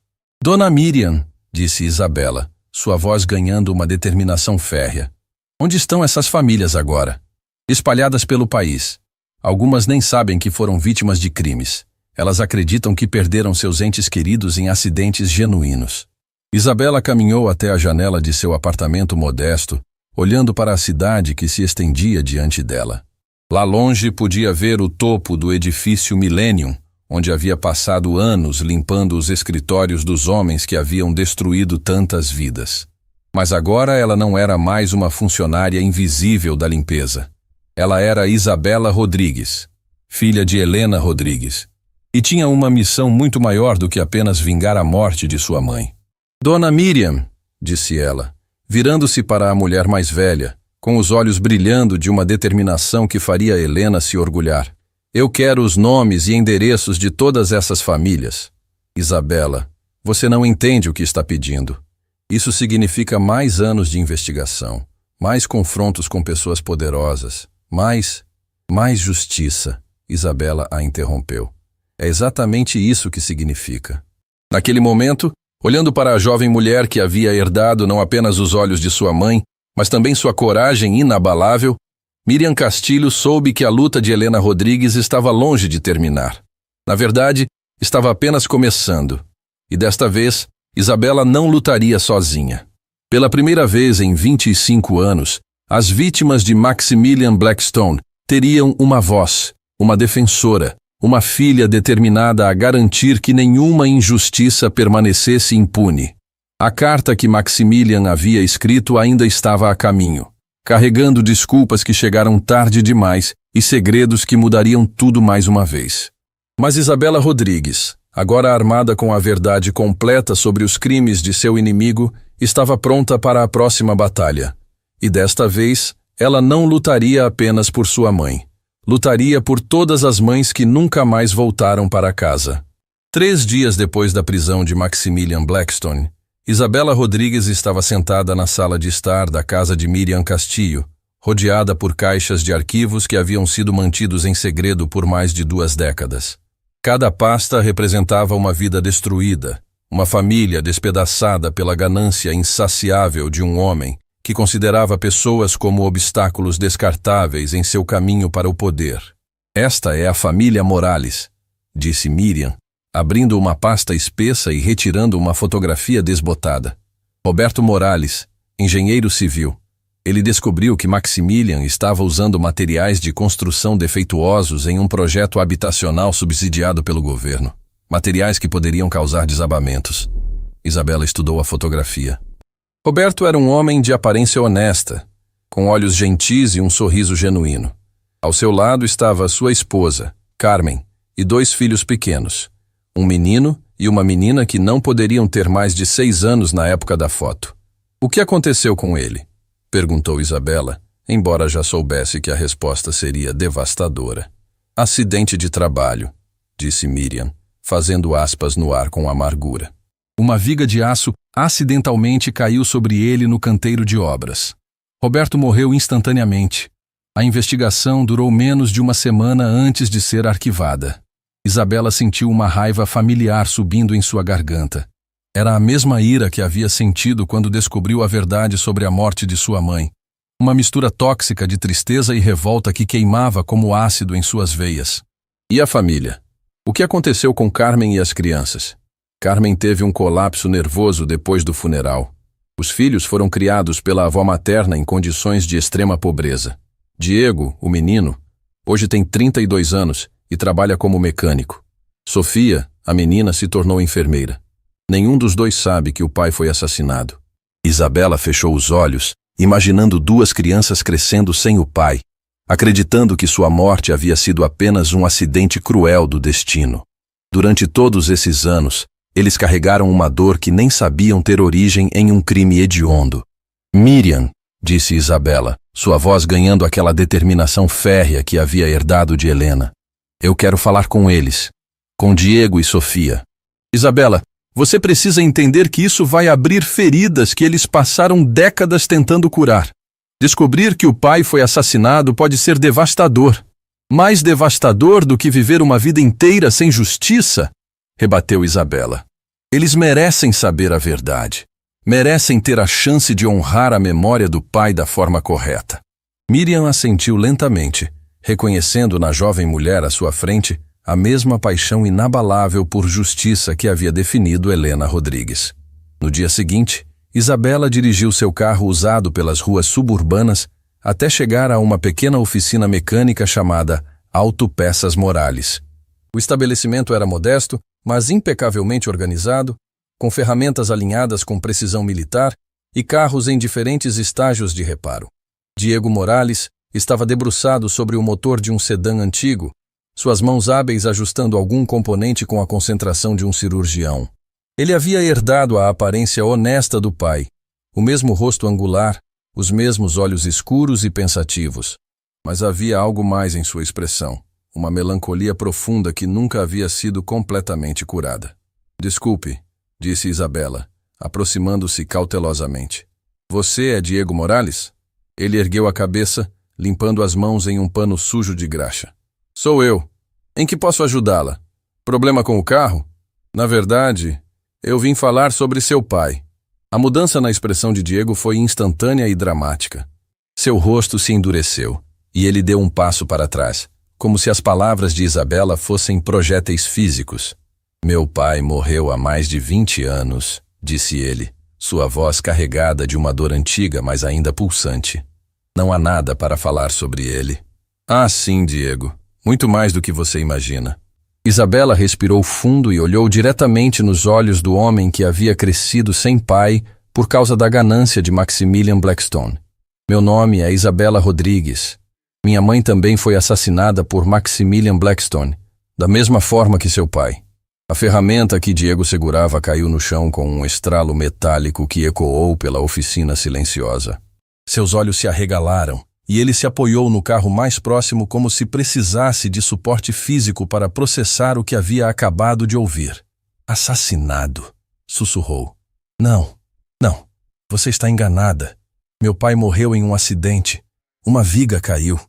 "Dona Miriam", disse Isabela, sua voz ganhando uma determinação férrea. "Onde estão essas famílias agora? Espalhadas pelo país. Algumas nem sabem que foram vítimas de crimes. Elas acreditam que perderam seus entes queridos em acidentes genuínos." Isabela caminhou até a janela de seu apartamento modesto, olhando para a cidade que se estendia diante dela. Lá longe podia ver o topo do edifício Millennium, onde havia passado anos limpando os escritórios dos homens que haviam destruído tantas vidas. Mas agora ela não era mais uma funcionária invisível da limpeza. Ela era Isabela Rodrigues, filha de Helena Rodrigues, e tinha uma missão muito maior do que apenas vingar a morte de sua mãe. Dona Miriam, disse ela, virando-se para a mulher mais velha, com os olhos brilhando de uma determinação que faria Helena se orgulhar. Eu quero os nomes e endereços de todas essas famílias. Isabela, você não entende o que está pedindo. Isso significa mais anos de investigação, mais confrontos com pessoas poderosas, mais justiça. Isabela a interrompeu. É exatamente isso que significa. Naquele momento, olhando para a jovem mulher que havia herdado não apenas os olhos de sua mãe, mas também sua coragem inabalável, Miriam Castilho soube que a luta de Helena Rodrigues estava longe de terminar. Na verdade, estava apenas começando. E desta vez, Isabela não lutaria sozinha. Pela primeira vez em 25 anos, as vítimas de Maximilian Blackstone teriam uma voz, uma defensora, uma filha determinada a garantir que nenhuma injustiça permanecesse impune. A carta que Maximilian havia escrito ainda estava a caminho, carregando desculpas que chegaram tarde demais e segredos que mudariam tudo mais uma vez. Mas Isabela Rodrigues, agora armada com a verdade completa sobre os crimes de seu inimigo, estava pronta para a próxima batalha. E desta vez, ela não lutaria apenas por sua mãe. Lutaria por todas as mães que nunca mais voltaram para casa. 3 dias depois da prisão de Maximilian Blackstone, Isabela Rodrigues estava sentada na sala de estar da casa de Miriam Castillo, rodeada por caixas de arquivos que haviam sido mantidos em segredo por mais de 2 décadas. Cada pasta representava uma vida destruída, uma família despedaçada pela ganância insaciável de um homem que considerava pessoas como obstáculos descartáveis em seu caminho para o poder. Esta é a família Morales, disse Miriam, abrindo uma pasta espessa e retirando uma fotografia desbotada. Roberto Morales, engenheiro civil. Ele descobriu que Maximilian estava usando materiais de construção defeituosos em um projeto habitacional subsidiado pelo governo. Materiais que poderiam causar desabamentos. Isabela estudou a fotografia. Roberto era um homem de aparência honesta, com olhos gentis e um sorriso genuíno. Ao seu lado estava sua esposa, Carmen, e 2 filhos pequenos, um menino e uma menina que não poderiam ter mais de 6 anos na época da foto. O que aconteceu com ele? Perguntou Isabela, embora já soubesse que a resposta seria devastadora. Acidente de trabalho, disse Miriam, fazendo aspas no ar com amargura. Uma viga de aço acidentalmente caiu sobre ele no canteiro de obras. Roberto morreu instantaneamente. A investigação durou menos de 1 semana antes de ser arquivada. Isabela sentiu uma raiva familiar subindo em sua garganta. Era a mesma ira que havia sentido quando descobriu a verdade sobre a morte de sua mãe. Uma mistura tóxica de tristeza e revolta que queimava como ácido em suas veias. E a família? O que aconteceu com Carmen e as crianças? Carmen teve um colapso nervoso depois do funeral. Os filhos foram criados pela avó materna em condições de extrema pobreza. Diego, o menino, hoje tem 32 anos e trabalha como mecânico. Sofia, a menina, se tornou enfermeira. Nenhum dos 2 sabe que o pai foi assassinado. Isabela fechou os olhos, imaginando 2 crianças crescendo sem o pai, acreditando que sua morte havia sido apenas um acidente cruel do destino. Durante todos esses anos, eles carregaram uma dor que nem sabiam ter origem em um crime hediondo. Miriam, disse Isabela, sua voz ganhando aquela determinação férrea que havia herdado de Helena. Eu quero falar com eles, com Diego e Sofia. Isabela, você precisa entender que isso vai abrir feridas que eles passaram décadas tentando curar. Descobrir que o pai foi assassinado pode ser devastador. Mais devastador do que viver uma vida inteira sem justiça, rebateu Isabela. Eles merecem saber a verdade. Merecem ter a chance de honrar a memória do pai da forma correta. Miriam assentiu lentamente, reconhecendo na jovem mulher à sua frente a mesma paixão inabalável por justiça que havia definido Helena Rodrigues. No dia seguinte, Isabela dirigiu seu carro usado pelas ruas suburbanas até chegar a uma pequena oficina mecânica chamada Autopeças Morales. O estabelecimento era modesto, mas impecavelmente organizado, com ferramentas alinhadas com precisão militar e carros em diferentes estágios de reparo. Diego Morales estava debruçado sobre o motor de um sedã antigo, suas mãos hábeis ajustando algum componente com a concentração de um cirurgião. Ele havia herdado a aparência honesta do pai, o mesmo rosto angular, os mesmos olhos escuros e pensativos. Mas havia algo mais em sua expressão, uma melancolia profunda que nunca havia sido completamente curada. Desculpe, disse Isabela, aproximando-se cautelosamente. Você é Diego Morales? Ele ergueu a cabeça, limpando as mãos em um pano sujo de graxa. Sou eu. Em que posso ajudá-la? Problema com o carro? Na verdade, eu vim falar sobre seu pai. A mudança na expressão de Diego foi instantânea e dramática. Seu rosto se endureceu, e ele deu um passo para trás, como se as palavras de Isabela fossem projéteis físicos. Meu pai morreu há mais de 20 anos, disse ele, sua voz carregada de uma dor antiga, mas ainda pulsante. Não há nada para falar sobre ele. Ah, sim, Diego. Muito mais do que você imagina. Isabela respirou fundo e olhou diretamente nos olhos do homem que havia crescido sem pai por causa da ganância de Maximilian Blackstone. Meu nome é Isabela Rodrigues. Minha mãe também foi assassinada por Maximilian Blackstone, da mesma forma que seu pai. A ferramenta que Diego segurava caiu no chão com um estralo metálico que ecoou pela oficina silenciosa. Seus olhos se arregalaram e ele se apoiou no carro mais próximo como se precisasse de suporte físico para processar o que havia acabado de ouvir. Assassinado, sussurrou. Não, você está enganada. Meu pai morreu em um acidente. Uma viga caiu.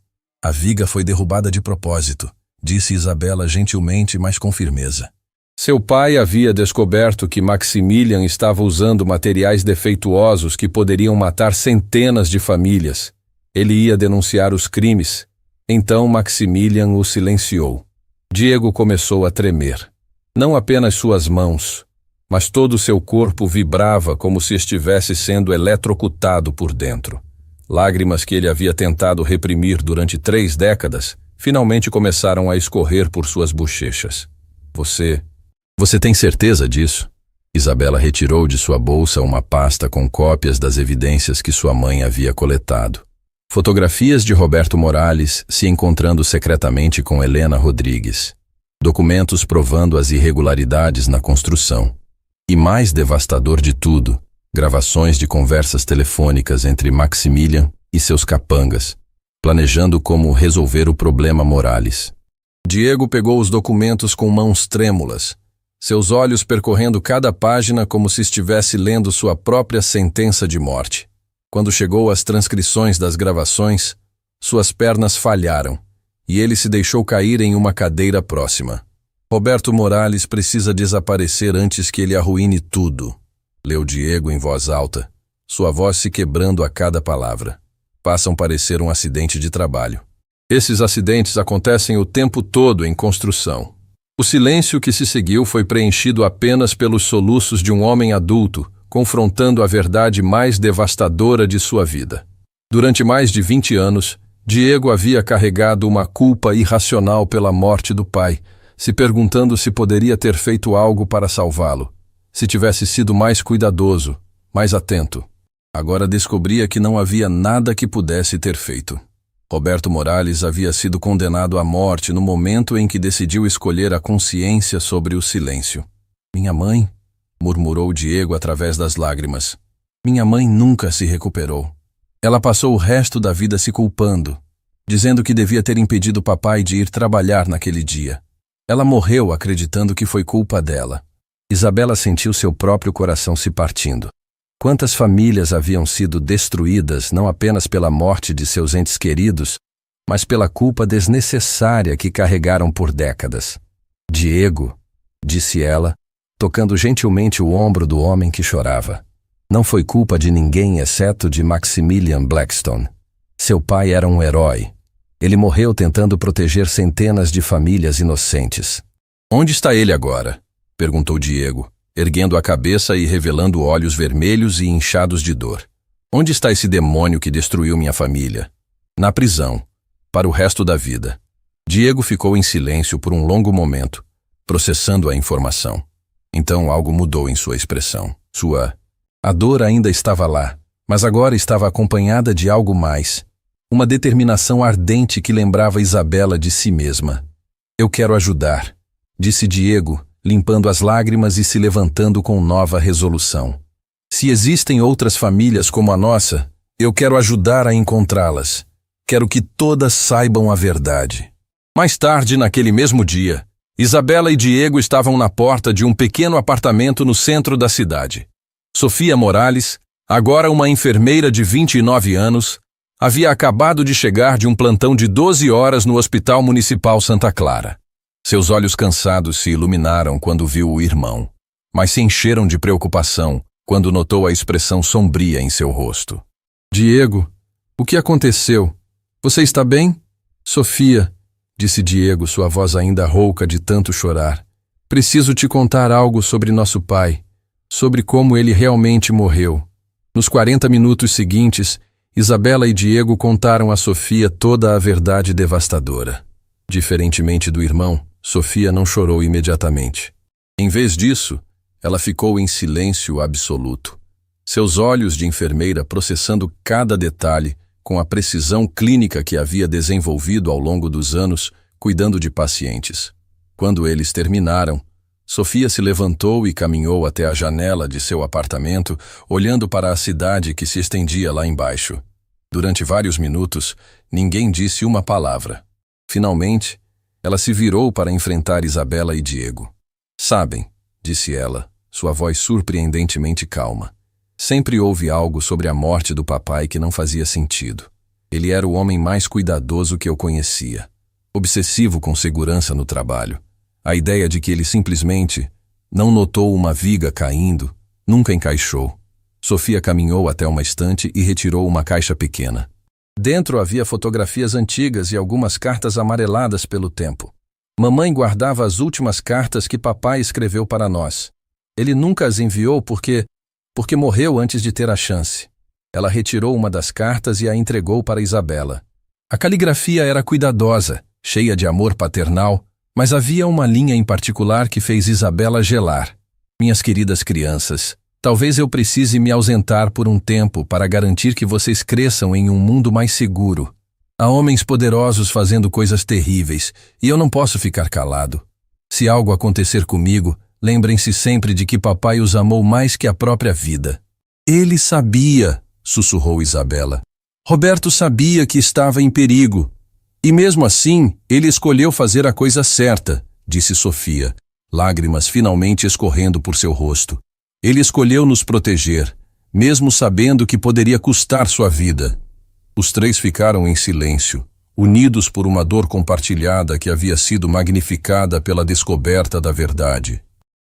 A viga foi derrubada de propósito, disse Isabela gentilmente, mas com firmeza. Seu pai havia descoberto que Maximilian estava usando materiais defeituosos que poderiam matar centenas de famílias. Ele ia denunciar os crimes. Então Maximilian o silenciou. Diego começou a tremer. Não apenas suas mãos, mas todo seu corpo vibrava como se estivesse sendo eletrocutado por dentro. Lágrimas que ele havia tentado reprimir durante 3 décadas finalmente começaram a escorrer por suas bochechas. Você tem certeza disso? Isabela retirou de sua bolsa uma pasta com cópias das evidências que sua mãe havia coletado. Fotografias de Roberto Morales se encontrando secretamente com Helena Rodrigues. Documentos provando as irregularidades na construção. E mais devastador de tudo, gravações de conversas telefônicas entre Maximilian e seus capangas, planejando como resolver o problema Morales. Diego pegou os documentos com mãos trêmulas, seus olhos percorrendo cada página como se estivesse lendo sua própria sentença de morte. Quando chegou às transcrições das gravações, suas pernas falharam e ele se deixou cair em uma cadeira próxima. Roberto Morales precisa desaparecer antes que ele arruine tudo, leu Diego em voz alta, sua voz se quebrando a cada palavra. Façam parecer um acidente de trabalho. Esses acidentes acontecem o tempo todo em construção. O silêncio que se seguiu foi preenchido apenas pelos soluços de um homem adulto, confrontando a verdade mais devastadora de sua vida. Durante mais de 20 anos, Diego havia carregado uma culpa irracional pela morte do pai, se perguntando se poderia ter feito algo para salvá-lo, se tivesse sido mais cuidadoso, mais atento. Agora descobria que não havia nada que pudesse ter feito. Roberto Morales havia sido condenado à morte no momento em que decidiu escolher a consciência sobre o silêncio. Minha mãe, murmurou Diego através das lágrimas. Minha mãe nunca se recuperou. Ela passou o resto da vida se culpando, dizendo que devia ter impedido papai de ir trabalhar naquele dia. Ela morreu acreditando que foi culpa dela. Isabela sentiu seu próprio coração se partindo. Quantas famílias haviam sido destruídas não apenas pela morte de seus entes queridos, mas pela culpa desnecessária que carregaram por décadas. Diego, disse ela, tocando gentilmente o ombro do homem que chorava. Não foi culpa de ninguém exceto de Maximilian Blackstone. Seu pai era um herói. Ele morreu tentando proteger centenas de famílias inocentes. Onde está ele agora? Perguntou Diego, erguendo a cabeça e revelando olhos vermelhos e inchados de dor. Onde está esse demônio que destruiu minha família? Na prisão, para o resto da vida. Diego ficou em silêncio por um longo momento, processando a informação. Então algo mudou em sua expressão. A dor ainda estava lá, mas agora estava acompanhada de algo mais. Uma determinação ardente que lembrava Isabela de si mesma. Eu quero ajudar, disse Diego, limpando as lágrimas e se levantando com nova resolução. Se existem outras famílias como a nossa, eu quero ajudar a encontrá-las. Quero que todas saibam a verdade. Mais tarde, naquele mesmo dia, Isabela e Diego estavam na porta de um pequeno apartamento no centro da cidade. Sofia Morales, agora uma enfermeira de 29 anos, havia acabado de chegar de um plantão de 12 horas no Hospital Municipal Santa Clara. Seus olhos cansados se iluminaram quando viu o irmão, mas se encheram de preocupação quando notou a expressão sombria em seu rosto. Diego, o que aconteceu? Você está bem? Sofia, disse Diego, sua voz ainda rouca de tanto chorar. Preciso te contar algo sobre nosso pai, sobre como ele realmente morreu. Nos 40 minutos seguintes, Isabela e Diego contaram a Sofia toda a verdade devastadora. Diferentemente do irmão, Sofia não chorou imediatamente. Em vez disso, ela ficou em silêncio absoluto. Seus olhos de enfermeira processando cada detalhe com a precisão clínica que havia desenvolvido ao longo dos anos, cuidando de pacientes. Quando eles terminaram, Sofia se levantou e caminhou até a janela de seu apartamento, olhando para a cidade que se estendia lá embaixo. Durante vários minutos, ninguém disse uma palavra. Finalmente, ela se virou para enfrentar Isabela e Diego. Sabem, disse ela, sua voz surpreendentemente calma. Sempre houve algo sobre a morte do papai que não fazia sentido. Ele era o homem mais cuidadoso que eu conhecia. Obsessivo com segurança no trabalho. A ideia de que ele simplesmente não notou uma viga caindo nunca encaixou. Sofia caminhou até uma estante e retirou uma caixa pequena. Dentro havia fotografias antigas e algumas cartas amareladas pelo tempo. Mamãe guardava as últimas cartas que papai escreveu para nós. Ele nunca as enviou porque morreu antes de ter a chance. Ela retirou uma das cartas e a entregou para Isabela. A caligrafia era cuidadosa, cheia de amor paternal, mas havia uma linha em particular que fez Isabela gelar. Minhas queridas crianças, talvez eu precise me ausentar por um tempo para garantir que vocês cresçam em um mundo mais seguro. Há homens poderosos fazendo coisas terríveis, e eu não posso ficar calado. Se algo acontecer comigo, lembrem-se sempre de que papai os amou mais que a própria vida. Ele sabia, sussurrou Isabela. Roberto sabia que estava em perigo. E mesmo assim, ele escolheu fazer a coisa certa, disse Sofia, lágrimas finalmente escorrendo por seu rosto. Ele escolheu nos proteger, mesmo sabendo que poderia custar sua vida. Os três ficaram em silêncio, unidos por uma dor compartilhada que havia sido magnificada pela descoberta da verdade.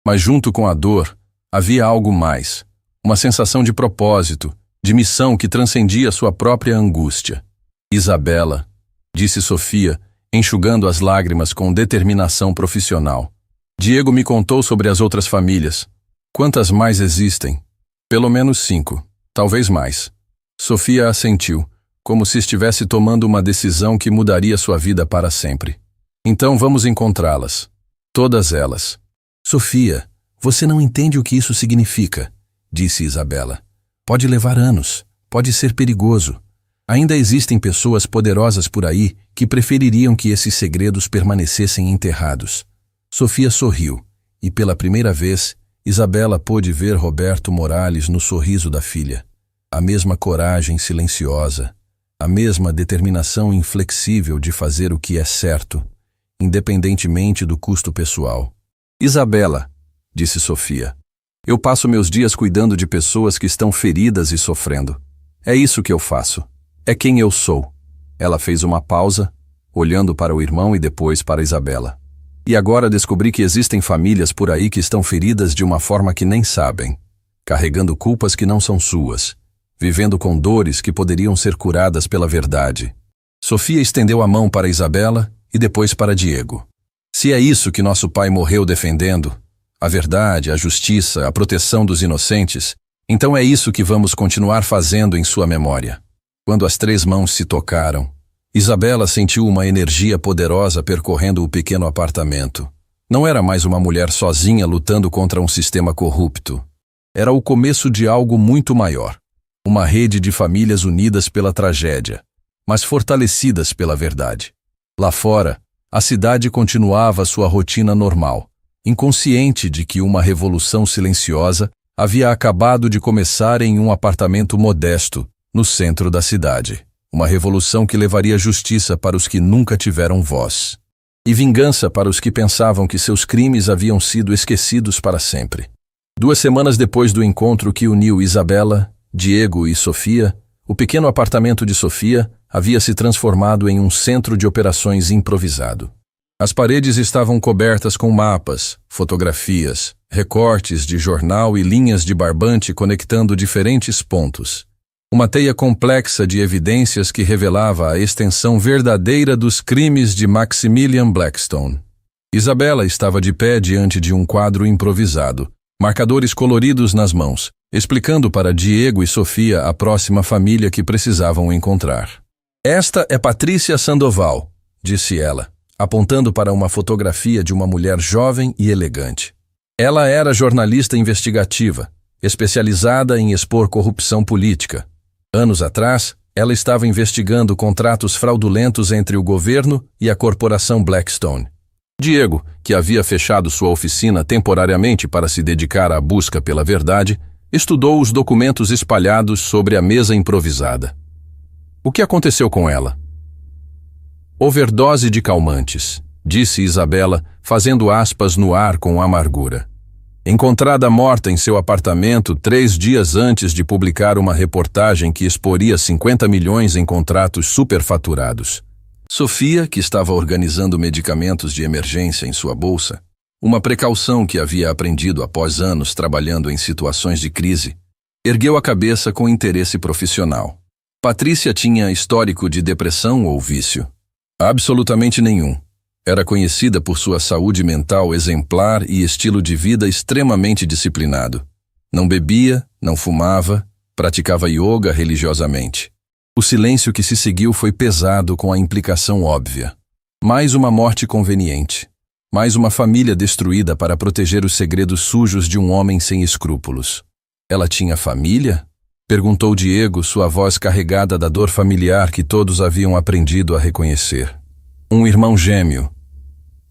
Mas junto com a dor, havia algo mais, uma sensação de propósito, de missão que transcendia sua própria angústia. Isabela, disse Sofia, enxugando as lágrimas com determinação profissional. Diego me contou sobre as outras famílias. Quantas mais existem? Pelo menos 5, talvez mais. Sofia assentiu, como se estivesse tomando uma decisão que mudaria sua vida para sempre. Então vamos encontrá-las. Todas elas. Sofia, você não entende o que isso significa, disse Isabela. Pode levar anos, pode ser perigoso. Ainda existem pessoas poderosas por aí que prefeririam que esses segredos permanecessem enterrados. Sofia sorriu, e pela primeira vez, Isabela pôde ver Roberto Morales no sorriso da filha. A mesma coragem silenciosa, a mesma determinação inflexível de fazer o que é certo, independentemente do custo pessoal. Isabela, disse Sofia, eu passo meus dias cuidando de pessoas que estão feridas e sofrendo. É isso que eu faço. É quem eu sou. Ela fez uma pausa, olhando para o irmão e depois para Isabela. E agora descobri que existem famílias por aí que estão feridas de uma forma que nem sabem, carregando culpas que não são suas, vivendo com dores que poderiam ser curadas pela verdade. Sofia estendeu a mão para Isabela e depois para Diego. Se é isso que nosso pai morreu defendendo, a verdade, a justiça, a proteção dos inocentes, então é isso que vamos continuar fazendo em sua memória. Quando as 3 mãos se tocaram, Isabela sentiu uma energia poderosa percorrendo o pequeno apartamento. Não era mais uma mulher sozinha lutando contra um sistema corrupto. Era o começo de algo muito maior. Uma rede de famílias unidas pela tragédia, mas fortalecidas pela verdade. Lá fora, a cidade continuava sua rotina normal, inconsciente de que uma revolução silenciosa havia acabado de começar em um apartamento modesto, no centro da cidade. Uma revolução que levaria justiça para os que nunca tiveram voz. E vingança para os que pensavam que seus crimes haviam sido esquecidos para sempre. 2 semanas depois do encontro que uniu Isabela, Diego e Sofia, o pequeno apartamento de Sofia havia se transformado em um centro de operações improvisado. As paredes estavam cobertas com mapas, fotografias, recortes de jornal e linhas de barbante conectando diferentes pontos. Uma teia complexa de evidências que revelava a extensão verdadeira dos crimes de Maximilian Blackstone. Isabela estava de pé diante de um quadro improvisado, marcadores coloridos nas mãos, explicando para Diego e Sofia a próxima família que precisavam encontrar. Esta é Patrícia Sandoval, disse ela, apontando para uma fotografia de uma mulher jovem e elegante. Ela era jornalista investigativa, especializada em expor corrupção política. Anos atrás, ela estava investigando contratos fraudulentos entre o governo e a corporação Blackstone. Diego, que havia fechado sua oficina temporariamente para se dedicar à busca pela verdade, estudou os documentos espalhados sobre a mesa improvisada. O que aconteceu com ela? Overdose de calmantes, disse Isabela, fazendo aspas no ar com amargura. Encontrada morta em seu apartamento 3 dias antes de publicar uma reportagem que exporia 50 milhões em contratos superfaturados. Sofia, que estava organizando medicamentos de emergência em sua bolsa, uma precaução que havia aprendido após anos trabalhando em situações de crise, ergueu a cabeça com interesse profissional. Patrícia tinha histórico de depressão ou vício? Absolutamente nenhum. Era conhecida por sua saúde mental exemplar e estilo de vida extremamente disciplinado. Não bebia, não fumava, praticava yoga religiosamente. O silêncio que se seguiu foi pesado com a implicação óbvia. Mais uma morte conveniente. Mais uma família destruída para proteger os segredos sujos de um homem sem escrúpulos. Ela tinha família? Perguntou Diego, sua voz carregada da dor familiar que todos haviam aprendido a reconhecer. Um irmão gêmeo.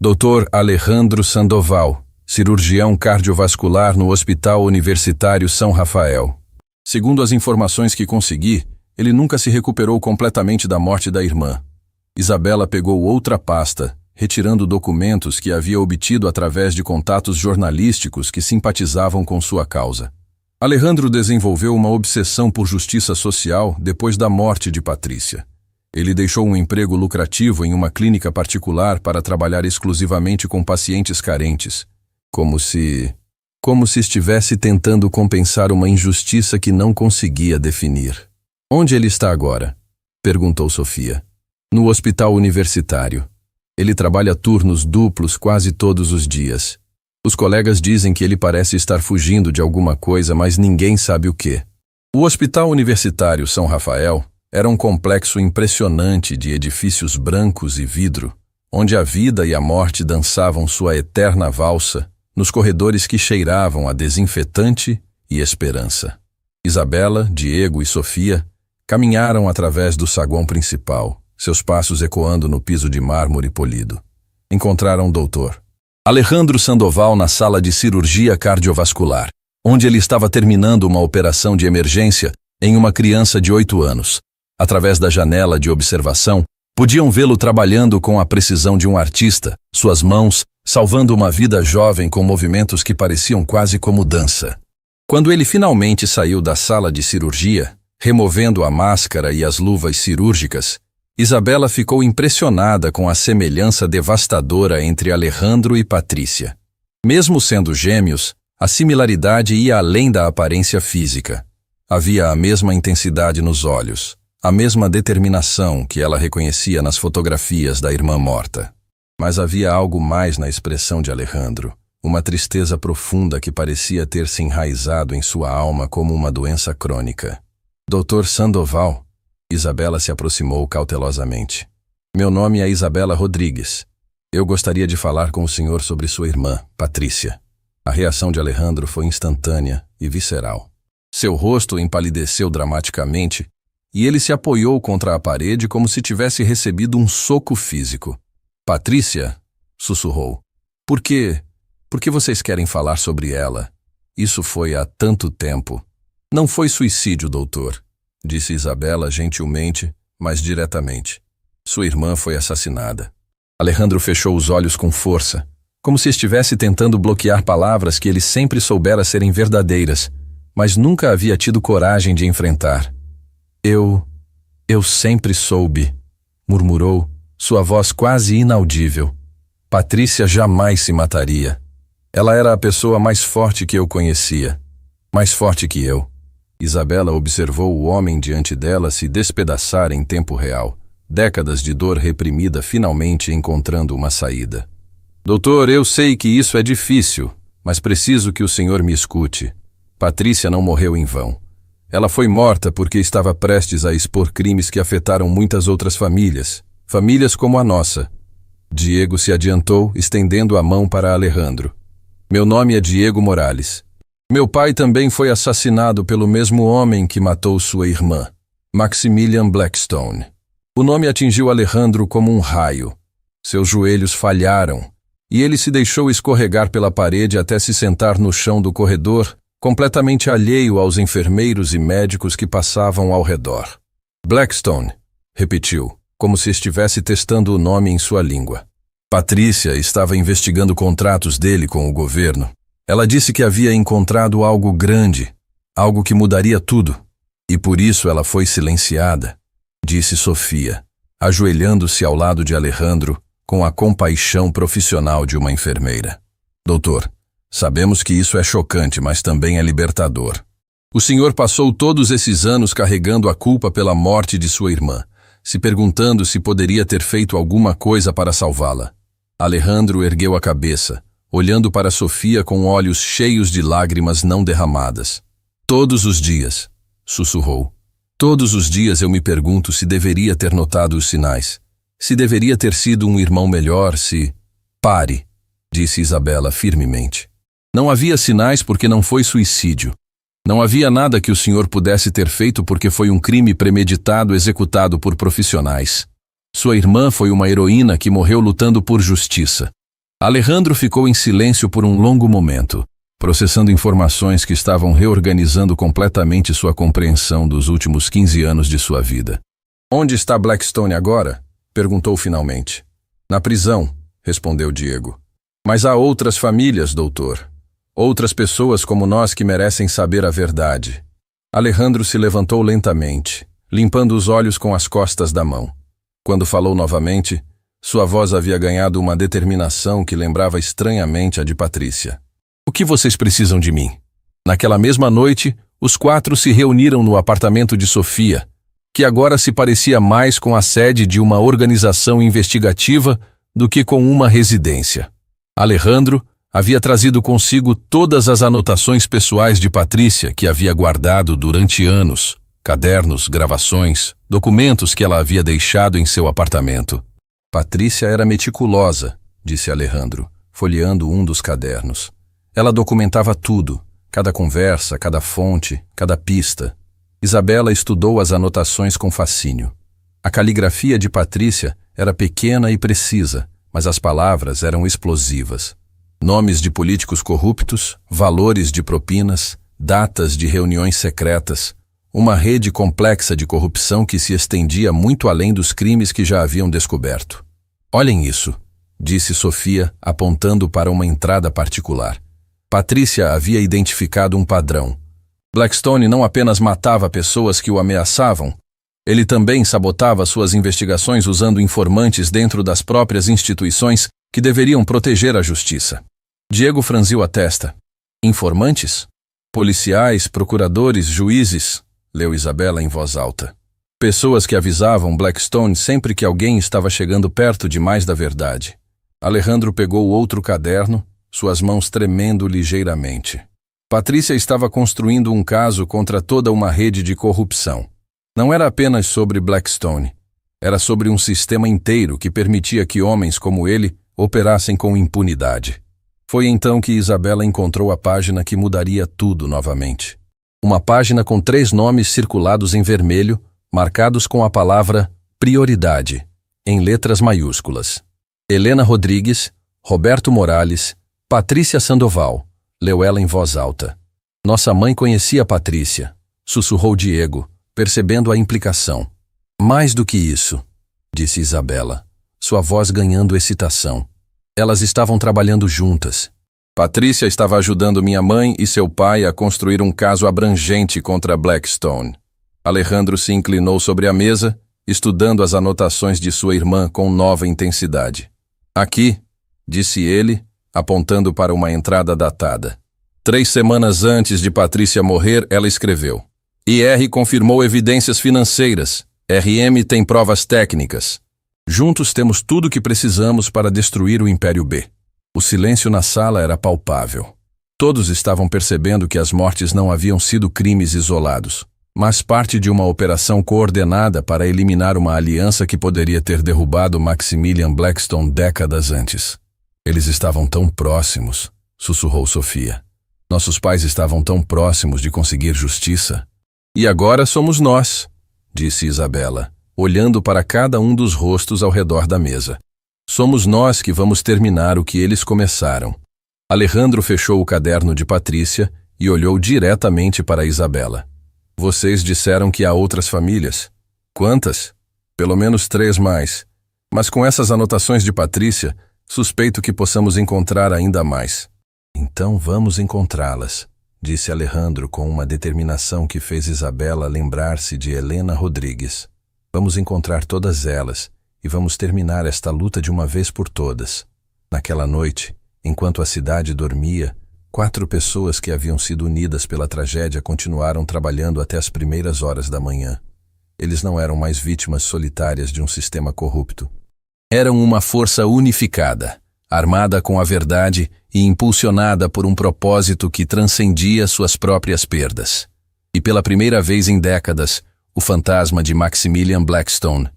Dr. Alejandro Sandoval, cirurgião cardiovascular no Hospital Universitário São Rafael. Segundo as informações que consegui, ele nunca se recuperou completamente da morte da irmã. Isabela pegou outra pasta, retirando documentos que havia obtido através de contatos jornalísticos que simpatizavam com sua causa. Alejandro desenvolveu uma obsessão por justiça social depois da morte de Patrícia. Ele deixou um emprego lucrativo em uma clínica particular para trabalhar exclusivamente com pacientes carentes, como se estivesse tentando compensar uma injustiça que não conseguia definir. Onde ele está agora? Perguntou Sofia. No hospital universitário. Ele trabalha turnos duplos quase todos os dias. Os colegas dizem que ele parece estar fugindo de alguma coisa, mas ninguém sabe o quê. O Hospital Universitário São Rafael era um complexo impressionante de edifícios brancos e vidro, onde a vida e a morte dançavam sua eterna valsa, nos corredores que cheiravam a desinfetante e esperança. Isabela, Diego e Sofia caminharam através do saguão principal, seus passos ecoando no piso de mármore polido. Encontraram o doutor Alejandro Sandoval na sala de cirurgia cardiovascular, onde ele estava terminando uma operação de emergência em uma criança de 8 anos. Através da janela de observação, podiam vê-lo trabalhando com a precisão de um artista, suas mãos salvando uma vida jovem com movimentos que pareciam quase como dança. Quando ele finalmente saiu da sala de cirurgia, removendo a máscara e as luvas cirúrgicas, Isabela ficou impressionada com a semelhança devastadora entre Alejandro e Patrícia. Mesmo sendo gêmeos, a similaridade ia além da aparência física. Havia a mesma intensidade nos olhos, a mesma determinação que ela reconhecia nas fotografias da irmã morta. Mas havia algo mais na expressão de Alejandro, uma tristeza profunda que parecia ter se enraizado em sua alma como uma doença crônica. Dr. Sandoval, Isabela se aproximou cautelosamente. Meu nome é Isabela Rodrigues. Eu gostaria de falar com o senhor sobre sua irmã, Patrícia. A reação de Alejandro foi instantânea e visceral. Seu rosto empalideceu dramaticamente e ele se apoiou contra a parede como se tivesse recebido um soco físico. Patrícia, sussurrou. Por que vocês querem falar sobre ela? Isso foi há tanto tempo. Não foi suicídio, doutor, disse Isabela gentilmente, mas diretamente. Sua irmã foi assassinada. Alejandro fechou os olhos com força, como se estivesse tentando bloquear palavras que ele sempre soubera serem verdadeiras, mas nunca havia tido coragem de enfrentar. Eu sempre soube, murmurou, sua voz quase inaudível. Patrícia jamais se mataria. Ela era a pessoa mais forte que eu conhecia. Mais forte que eu. Isabela observou o homem diante dela se despedaçar em tempo real. Décadas de dor reprimida finalmente encontrando uma saída. Doutor, eu sei que isso é difícil, mas preciso que o senhor me escute. Patrícia não morreu em vão. Ela foi morta porque estava prestes a expor crimes que afetaram muitas outras famílias. Famílias como a nossa. Diego se adiantou, estendendo a mão para Alejandro. Meu nome é Diego Morales. Meu pai também foi assassinado pelo mesmo homem que matou sua irmã, Maximilian Blackstone. O nome atingiu Alejandro como um raio. Seus joelhos falharam, e ele se deixou escorregar pela parede até se sentar no chão do corredor, completamente alheio aos enfermeiros e médicos que passavam ao redor. Blackstone, repetiu, como se estivesse testando o nome em sua língua. Patrícia estava investigando contratos dele com o governo. Ela disse que havia encontrado algo grande, algo que mudaria tudo, e por isso ela foi silenciada, disse Sofia, ajoelhando-se ao lado de Alejandro com a compaixão profissional de uma enfermeira. Doutor, sabemos que isso é chocante, mas também é libertador. O senhor passou todos esses anos carregando a culpa pela morte de sua irmã, se perguntando se poderia ter feito alguma coisa para salvá-la. Alejandro ergueu a cabeça, olhando para Sofia com olhos cheios de lágrimas não derramadas. Todos os dias, sussurrou. Todos os dias eu me pergunto se deveria ter notado os sinais. Se deveria ter sido um irmão melhor, se... Pare, disse Isabela firmemente. Não havia sinais porque não foi suicídio. Não havia nada que o senhor pudesse ter feito porque foi um crime premeditado executado por profissionais. Sua irmã foi uma heroína que morreu lutando por justiça. Alejandro ficou em silêncio por um longo momento, processando informações que estavam reorganizando completamente sua compreensão dos últimos 15 anos de sua vida. Onde está Blackstone agora? Perguntou finalmente. Na prisão, respondeu Diego. Mas há outras famílias, doutor. Outras pessoas como nós que merecem saber a verdade. Alejandro se levantou lentamente, limpando os olhos com as costas da mão. Quando falou novamente, sua voz havia ganhado uma determinação que lembrava estranhamente a de Patrícia. O que vocês precisam de mim? Naquela mesma noite, os 4 se reuniram no apartamento de Sofia, que agora se parecia mais com a sede de uma organização investigativa do que com uma residência. Alejandro havia trazido consigo todas as anotações pessoais de Patrícia que havia guardado durante anos, cadernos, gravações, documentos que ela havia deixado em seu apartamento. Patrícia era meticulosa, disse Alejandro, folheando um dos cadernos. Ela documentava tudo, cada conversa, cada fonte, cada pista. Isabela estudou as anotações com fascínio. A caligrafia de Patrícia era pequena e precisa, mas as palavras eram explosivas. Nomes de políticos corruptos, valores de propinas, datas de reuniões secretas, uma rede complexa de corrupção que se estendia muito além dos crimes que já haviam descoberto. Olhem isso, disse Sofia, apontando para uma entrada particular. Patrícia havia identificado um padrão. Blackstone não apenas matava pessoas que o ameaçavam, ele também sabotava suas investigações usando informantes dentro das próprias instituições que deveriam proteger a justiça. Diego franziu a testa. Informantes? Policiais, procuradores, juízes, leu Isabela em voz alta. Pessoas que avisavam Blackstone sempre que alguém estava chegando perto demais da verdade. Alejandro pegou outro caderno, suas mãos tremendo ligeiramente. Patrícia estava construindo um caso contra toda uma rede de corrupção. Não era apenas sobre Blackstone. Era sobre um sistema inteiro que permitia que homens como ele operassem com impunidade. Foi então que Isabela encontrou a página que mudaria tudo novamente. Uma página com 3 nomes circulados em vermelho, marcados com a palavra prioridade, em letras maiúsculas. Helena Rodrigues, Roberto Morales, Patrícia Sandoval, leu ela em voz alta. Nossa mãe conhecia Patrícia, sussurrou Diego, percebendo a implicação. Mais do que isso, disse Isabela, sua voz ganhando excitação. Elas estavam trabalhando juntas. Patrícia estava ajudando minha mãe e seu pai a construir um caso abrangente contra Blackstone. Alejandro se inclinou sobre a mesa, estudando as anotações de sua irmã com nova intensidade. Aqui, disse ele, apontando para uma entrada datada. 3 semanas antes de Patrícia morrer, ela escreveu: IR confirmou evidências financeiras. RM tem provas técnicas. Juntos temos tudo o que precisamos para destruir o Império B. O silêncio na sala era palpável. Todos estavam percebendo que as mortes não haviam sido crimes isolados, mas parte de uma operação coordenada para eliminar uma aliança que poderia ter derrubado Maximilian Blackstone décadas antes. Eles estavam tão próximos, sussurrou Sofia. Nossos pais estavam tão próximos de conseguir justiça. E agora somos nós, disse Isabela, olhando para cada um dos rostos ao redor da mesa. Somos nós que vamos terminar o que eles começaram. Alejandro fechou o caderno de Patrícia e olhou diretamente para Isabela. Vocês disseram que há outras famílias. Quantas? Pelo menos 3 mais. Mas com essas anotações de Patrícia, suspeito que possamos encontrar ainda mais. Então vamos encontrá-las, disse Alejandro com uma determinação que fez Isabela lembrar-se de Helena Rodrigues. Vamos encontrar todas elas e vamos terminar esta luta de uma vez por todas. Naquela noite, enquanto a cidade dormia, 4 pessoas que haviam sido unidas pela tragédia continuaram trabalhando até as primeiras horas da manhã. Eles não eram mais vítimas solitárias de um sistema corrupto. Eram uma força unificada, armada com a verdade e impulsionada por um propósito que transcendia suas próprias perdas. E pela primeira vez em décadas, o fantasma de Maximilian Blackstone,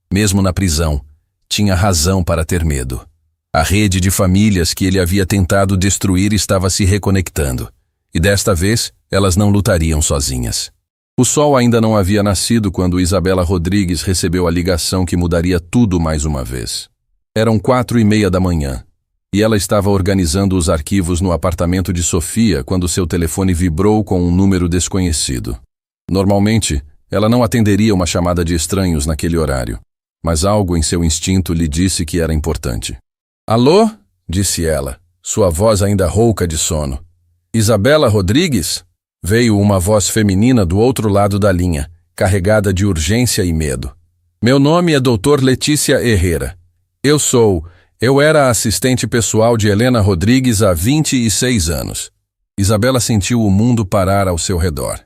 mesmo na prisão, tinha razão para ter medo. A rede de famílias que ele havia tentado destruir estava se reconectando, e desta vez elas não lutariam sozinhas. O sol ainda não havia nascido quando Isabela Rodrigues recebeu a ligação que mudaria tudo mais uma vez. Eram 4:30 da manhã, e ela estava organizando os arquivos no apartamento de Sofia quando seu telefone vibrou com um número desconhecido. Normalmente, ela não atenderia uma chamada de estranhos naquele horário, mas algo em seu instinto lhe disse que era importante. Alô? Disse ela, sua voz ainda rouca de sono. Isabela Rodrigues? Veio uma voz feminina do outro lado da linha, carregada de urgência e medo. Meu nome é Dr. Letícia Herrera. Eu era a assistente pessoal de Helena Rodrigues há 26 anos. Isabela sentiu o mundo parar ao seu redor.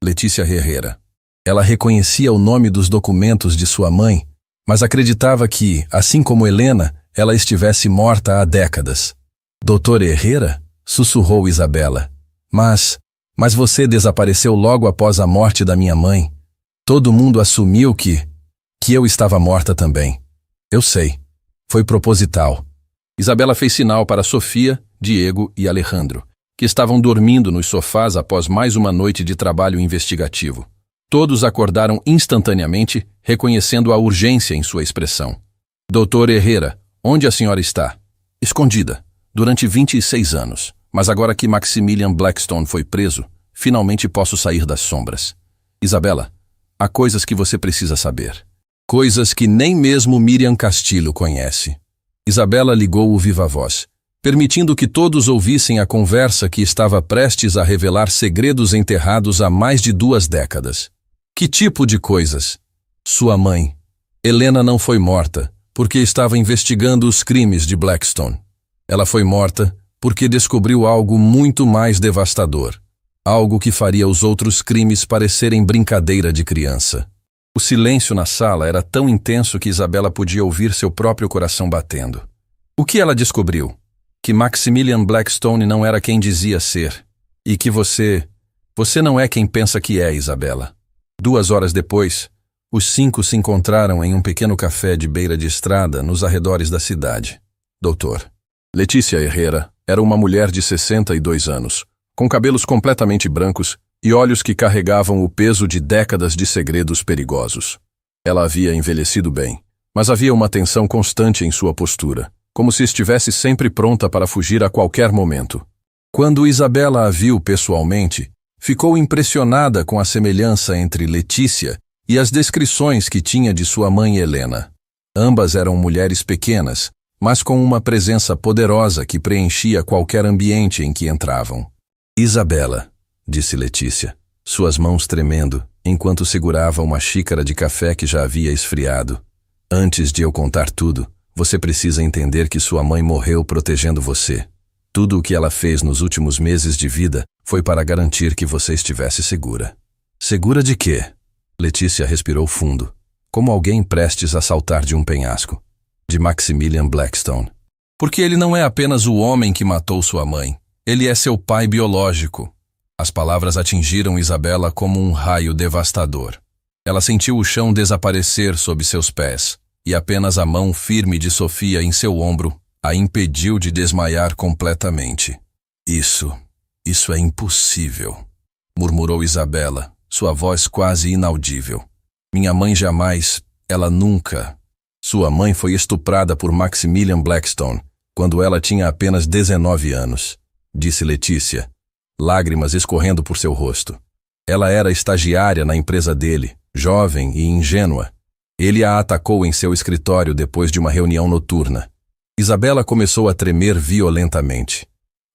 Letícia Herrera. Ela reconhecia o nome dos documentos de sua mãe, mas acreditava que, assim como Helena, ela estivesse morta há décadas. Doutor Herrera? Sussurrou Isabela. Mas você desapareceu logo após a morte da minha mãe. Todo mundo assumiu que eu estava morta também. Eu sei. Foi proposital. Isabela fez sinal para Sofia, Diego e Alejandro, que estavam dormindo nos sofás após mais uma noite de trabalho investigativo. Todos acordaram instantaneamente, reconhecendo a urgência em sua expressão. Doutor Herrera, onde a senhora está? Escondida, durante 26 anos. Mas agora que Maximilian Blackstone foi preso, finalmente posso sair das sombras. Isabela, há coisas que você precisa saber. Coisas que nem mesmo Miriam Castilho conhece. Isabela ligou o viva-voz, permitindo que todos ouvissem a conversa que estava prestes a revelar segredos enterrados há mais de 2 décadas. Que tipo de coisas? Sua mãe, Helena, não foi morta porque estava investigando os crimes de Blackstone. Ela foi morta porque descobriu algo muito mais devastador. Algo que faria os outros crimes parecerem brincadeira de criança. O silêncio na sala era tão intenso que Isabela podia ouvir seu próprio coração batendo. O que ela descobriu? Que Maximilian Blackstone não era quem dizia ser. E que você não é quem pensa que é, Isabela. 2 horas depois, Os 5 se encontraram em um pequeno café de beira de estrada nos arredores da cidade. Doutor. Letícia Herrera era uma mulher de 62 anos, com cabelos completamente brancos e olhos que carregavam o peso de décadas de segredos perigosos. Ela havia envelhecido bem, mas havia uma tensão constante em sua postura, como se estivesse sempre pronta para fugir a qualquer momento. Quando Isabela a viu pessoalmente, ficou impressionada com a semelhança entre Letícia e as descrições que tinha de sua mãe Helena. Ambas eram mulheres pequenas, mas com uma presença poderosa que preenchia qualquer ambiente em que entravam. Isabela, disse Letícia, suas mãos tremendo, enquanto segurava uma xícara de café que já havia esfriado. Antes de eu contar tudo, você precisa entender que sua mãe morreu protegendo você. Tudo o que ela fez nos últimos meses de vida foi para garantir que você estivesse segura. Segura de quê? Letícia respirou fundo, como alguém prestes a saltar de um penhasco. De Maximilian Blackstone. Porque ele não é apenas o homem que matou sua mãe. Ele é seu pai biológico. As palavras atingiram Isabela como um raio devastador. Ela sentiu o chão desaparecer sob seus pés, e apenas a mão firme de Sofia em seu ombro a impediu de desmaiar completamente. Isso é impossível, murmurou Isabela, sua voz quase inaudível. Minha mãe jamais, ela nunca. Sua mãe foi estuprada por Maximilian Blackstone quando ela tinha apenas 19 anos, disse Letícia, lágrimas escorrendo por seu rosto. Ela era estagiária na empresa dele, jovem e ingênua. Ele a atacou em seu escritório depois de uma reunião noturna. Isabela começou a tremer violentamente.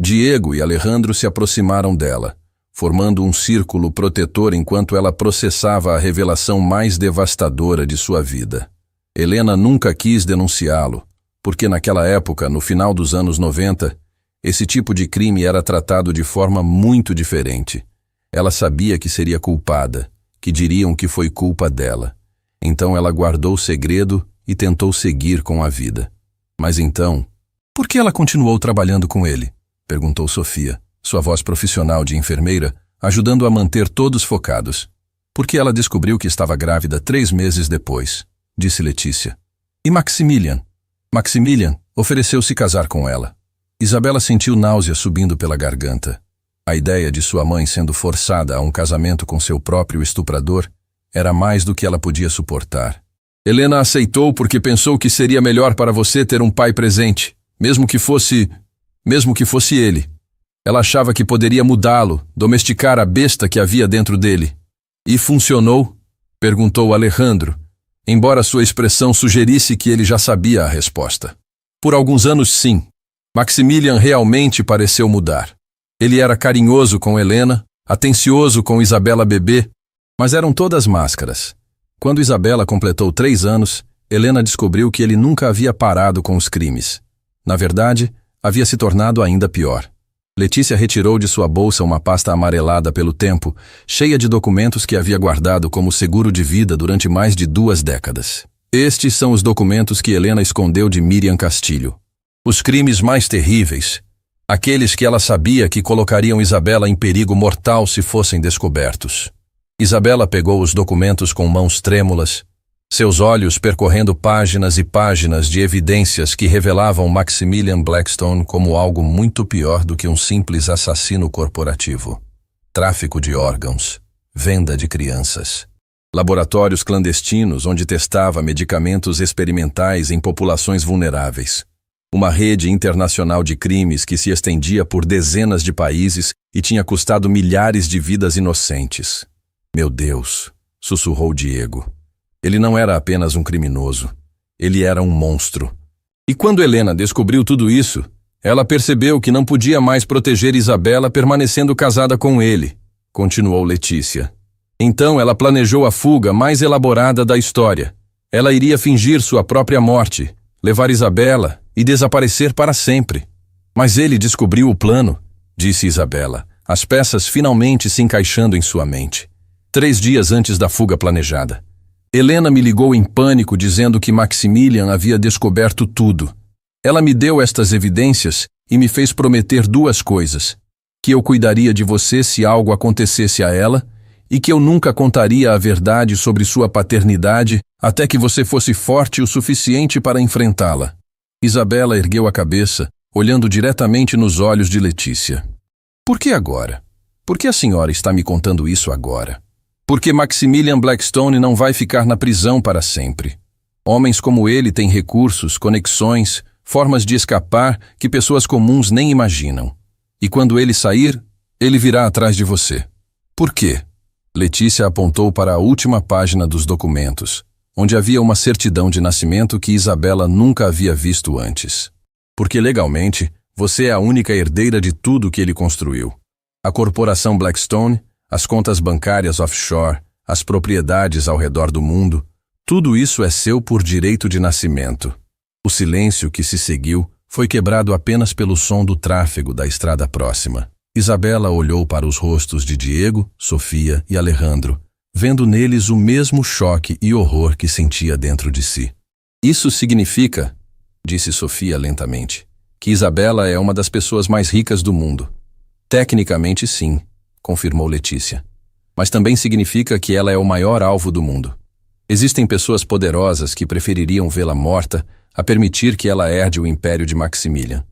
Diego e Alejandro se aproximaram dela, formando um círculo protetor enquanto ela processava a revelação mais devastadora de sua vida. Helena nunca quis denunciá-lo, porque naquela época, no final dos anos 90, esse tipo de crime era tratado de forma muito diferente. Ela sabia que seria culpada, que diriam que foi culpa dela. Então ela guardou o segredo e tentou seguir com a vida. Mas então, por que ela continuou trabalhando com ele? Perguntou Sofia, sua voz profissional de enfermeira, ajudando a manter todos focados. Porque ela descobriu que estava grávida 3 meses depois, disse Letícia. E Maximilian? Maximilian ofereceu-se casar com ela. Isabela sentiu náusea subindo pela garganta. A ideia de sua mãe sendo forçada a um casamento com seu próprio estuprador era mais do que ela podia suportar. Helena aceitou porque pensou que seria melhor para você ter um pai presente, mesmo que fosse ele. Ela achava que poderia mudá-lo, domesticar a besta que havia dentro dele. E funcionou? Perguntou Alejandro, embora sua expressão sugerisse que ele já sabia a resposta. Por alguns anos, sim. Maximilian realmente pareceu mudar. Ele era carinhoso com Helena, atencioso com Isabela bebê, mas eram todas máscaras. Quando Isabela completou 3 anos, Helena descobriu que ele nunca havia parado com os crimes. Na verdade, havia se tornado ainda pior. Letícia retirou de sua bolsa uma pasta amarelada pelo tempo, cheia de documentos que havia guardado como seguro de vida durante mais de 2 décadas. Estes são os documentos que Helena escondeu de Miriam Castilho. Os crimes mais terríveis, aqueles que ela sabia que colocariam Isabela em perigo mortal se fossem descobertos. Isabela pegou os documentos com mãos trêmulas, seus olhos percorrendo páginas e páginas de evidências que revelavam Maximilian Blackstone como algo muito pior do que um simples assassino corporativo. Tráfico de órgãos, venda de crianças, laboratórios clandestinos onde testava medicamentos experimentais em populações vulneráveis, uma rede internacional de crimes que se estendia por dezenas de países e tinha custado milhares de vidas inocentes. Meu Deus, sussurrou Diego. Ele não era apenas um criminoso. Ele era um monstro. E quando Helena descobriu tudo isso, ela percebeu que não podia mais proteger Isabela permanecendo casada com ele, continuou Letícia. Então ela planejou a fuga mais elaborada da história. Ela iria fingir sua própria morte, levar Isabela e desaparecer para sempre. Mas ele descobriu o plano, disse Isabela, as peças finalmente se encaixando em sua mente. 3 dias antes da fuga planejada. Helena me ligou em pânico dizendo que Maximilian havia descoberto tudo. Ela me deu estas evidências e me fez prometer 2 coisas. Que eu cuidaria de você se algo acontecesse a ela e que eu nunca contaria a verdade sobre sua paternidade até que você fosse forte o suficiente para enfrentá-la. Isabela ergueu a cabeça, olhando diretamente nos olhos de Letícia. Por que agora? Por que a senhora está me contando isso agora? Porque Maximilian Blackstone não vai ficar na prisão para sempre. Homens como ele têm recursos, conexões, formas de escapar que pessoas comuns nem imaginam. E quando ele sair, ele virá atrás de você. Por quê? Letícia apontou para a última página dos documentos, onde havia uma certidão de nascimento que Isabela nunca havia visto antes. Porque legalmente, você é a única herdeira de tudo que ele construiu. A corporação Blackstone, as contas bancárias offshore, as propriedades ao redor do mundo, tudo isso é seu por direito de nascimento. O silêncio que se seguiu foi quebrado apenas pelo som do tráfego da estrada próxima. Isabela olhou para os rostos de Diego, Sofia e Alejandro, vendo neles o mesmo choque e horror que sentia dentro de si. Isso significa, disse Sofia lentamente, que Isabela é uma das pessoas mais ricas do mundo. Tecnicamente sim, confirmou Letícia. Mas também significa que ela é o maior alvo do mundo. Existem pessoas poderosas que prefeririam vê-la morta a permitir que ela herde o império de Maximilian.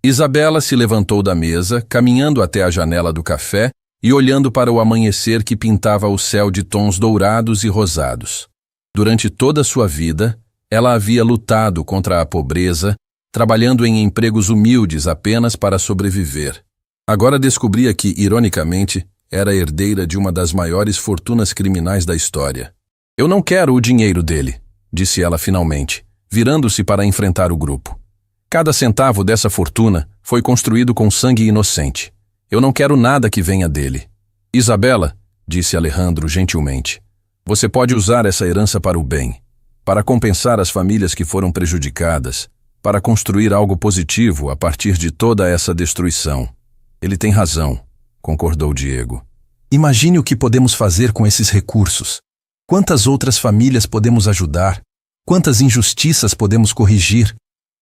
Isabela se levantou da mesa, caminhando até a janela do café e olhando para o amanhecer que pintava o céu de tons dourados e rosados. Durante toda a sua vida, ela havia lutado contra a pobreza, trabalhando em empregos humildes apenas para sobreviver. Agora descobria que, ironicamente, era herdeira de uma das maiores fortunas criminais da história. Eu não quero o dinheiro dele, disse ela finalmente, virando-se para enfrentar o grupo. Cada centavo dessa fortuna foi construído com sangue inocente. Eu não quero nada que venha dele. Isabela, disse Alejandro gentilmente, você pode usar essa herança para o bem, para compensar as famílias que foram prejudicadas, para construir algo positivo a partir de toda essa destruição. Ele tem razão, concordou Diego. Imagine o que podemos fazer com esses recursos. Quantas outras famílias podemos ajudar? Quantas injustiças podemos corrigir?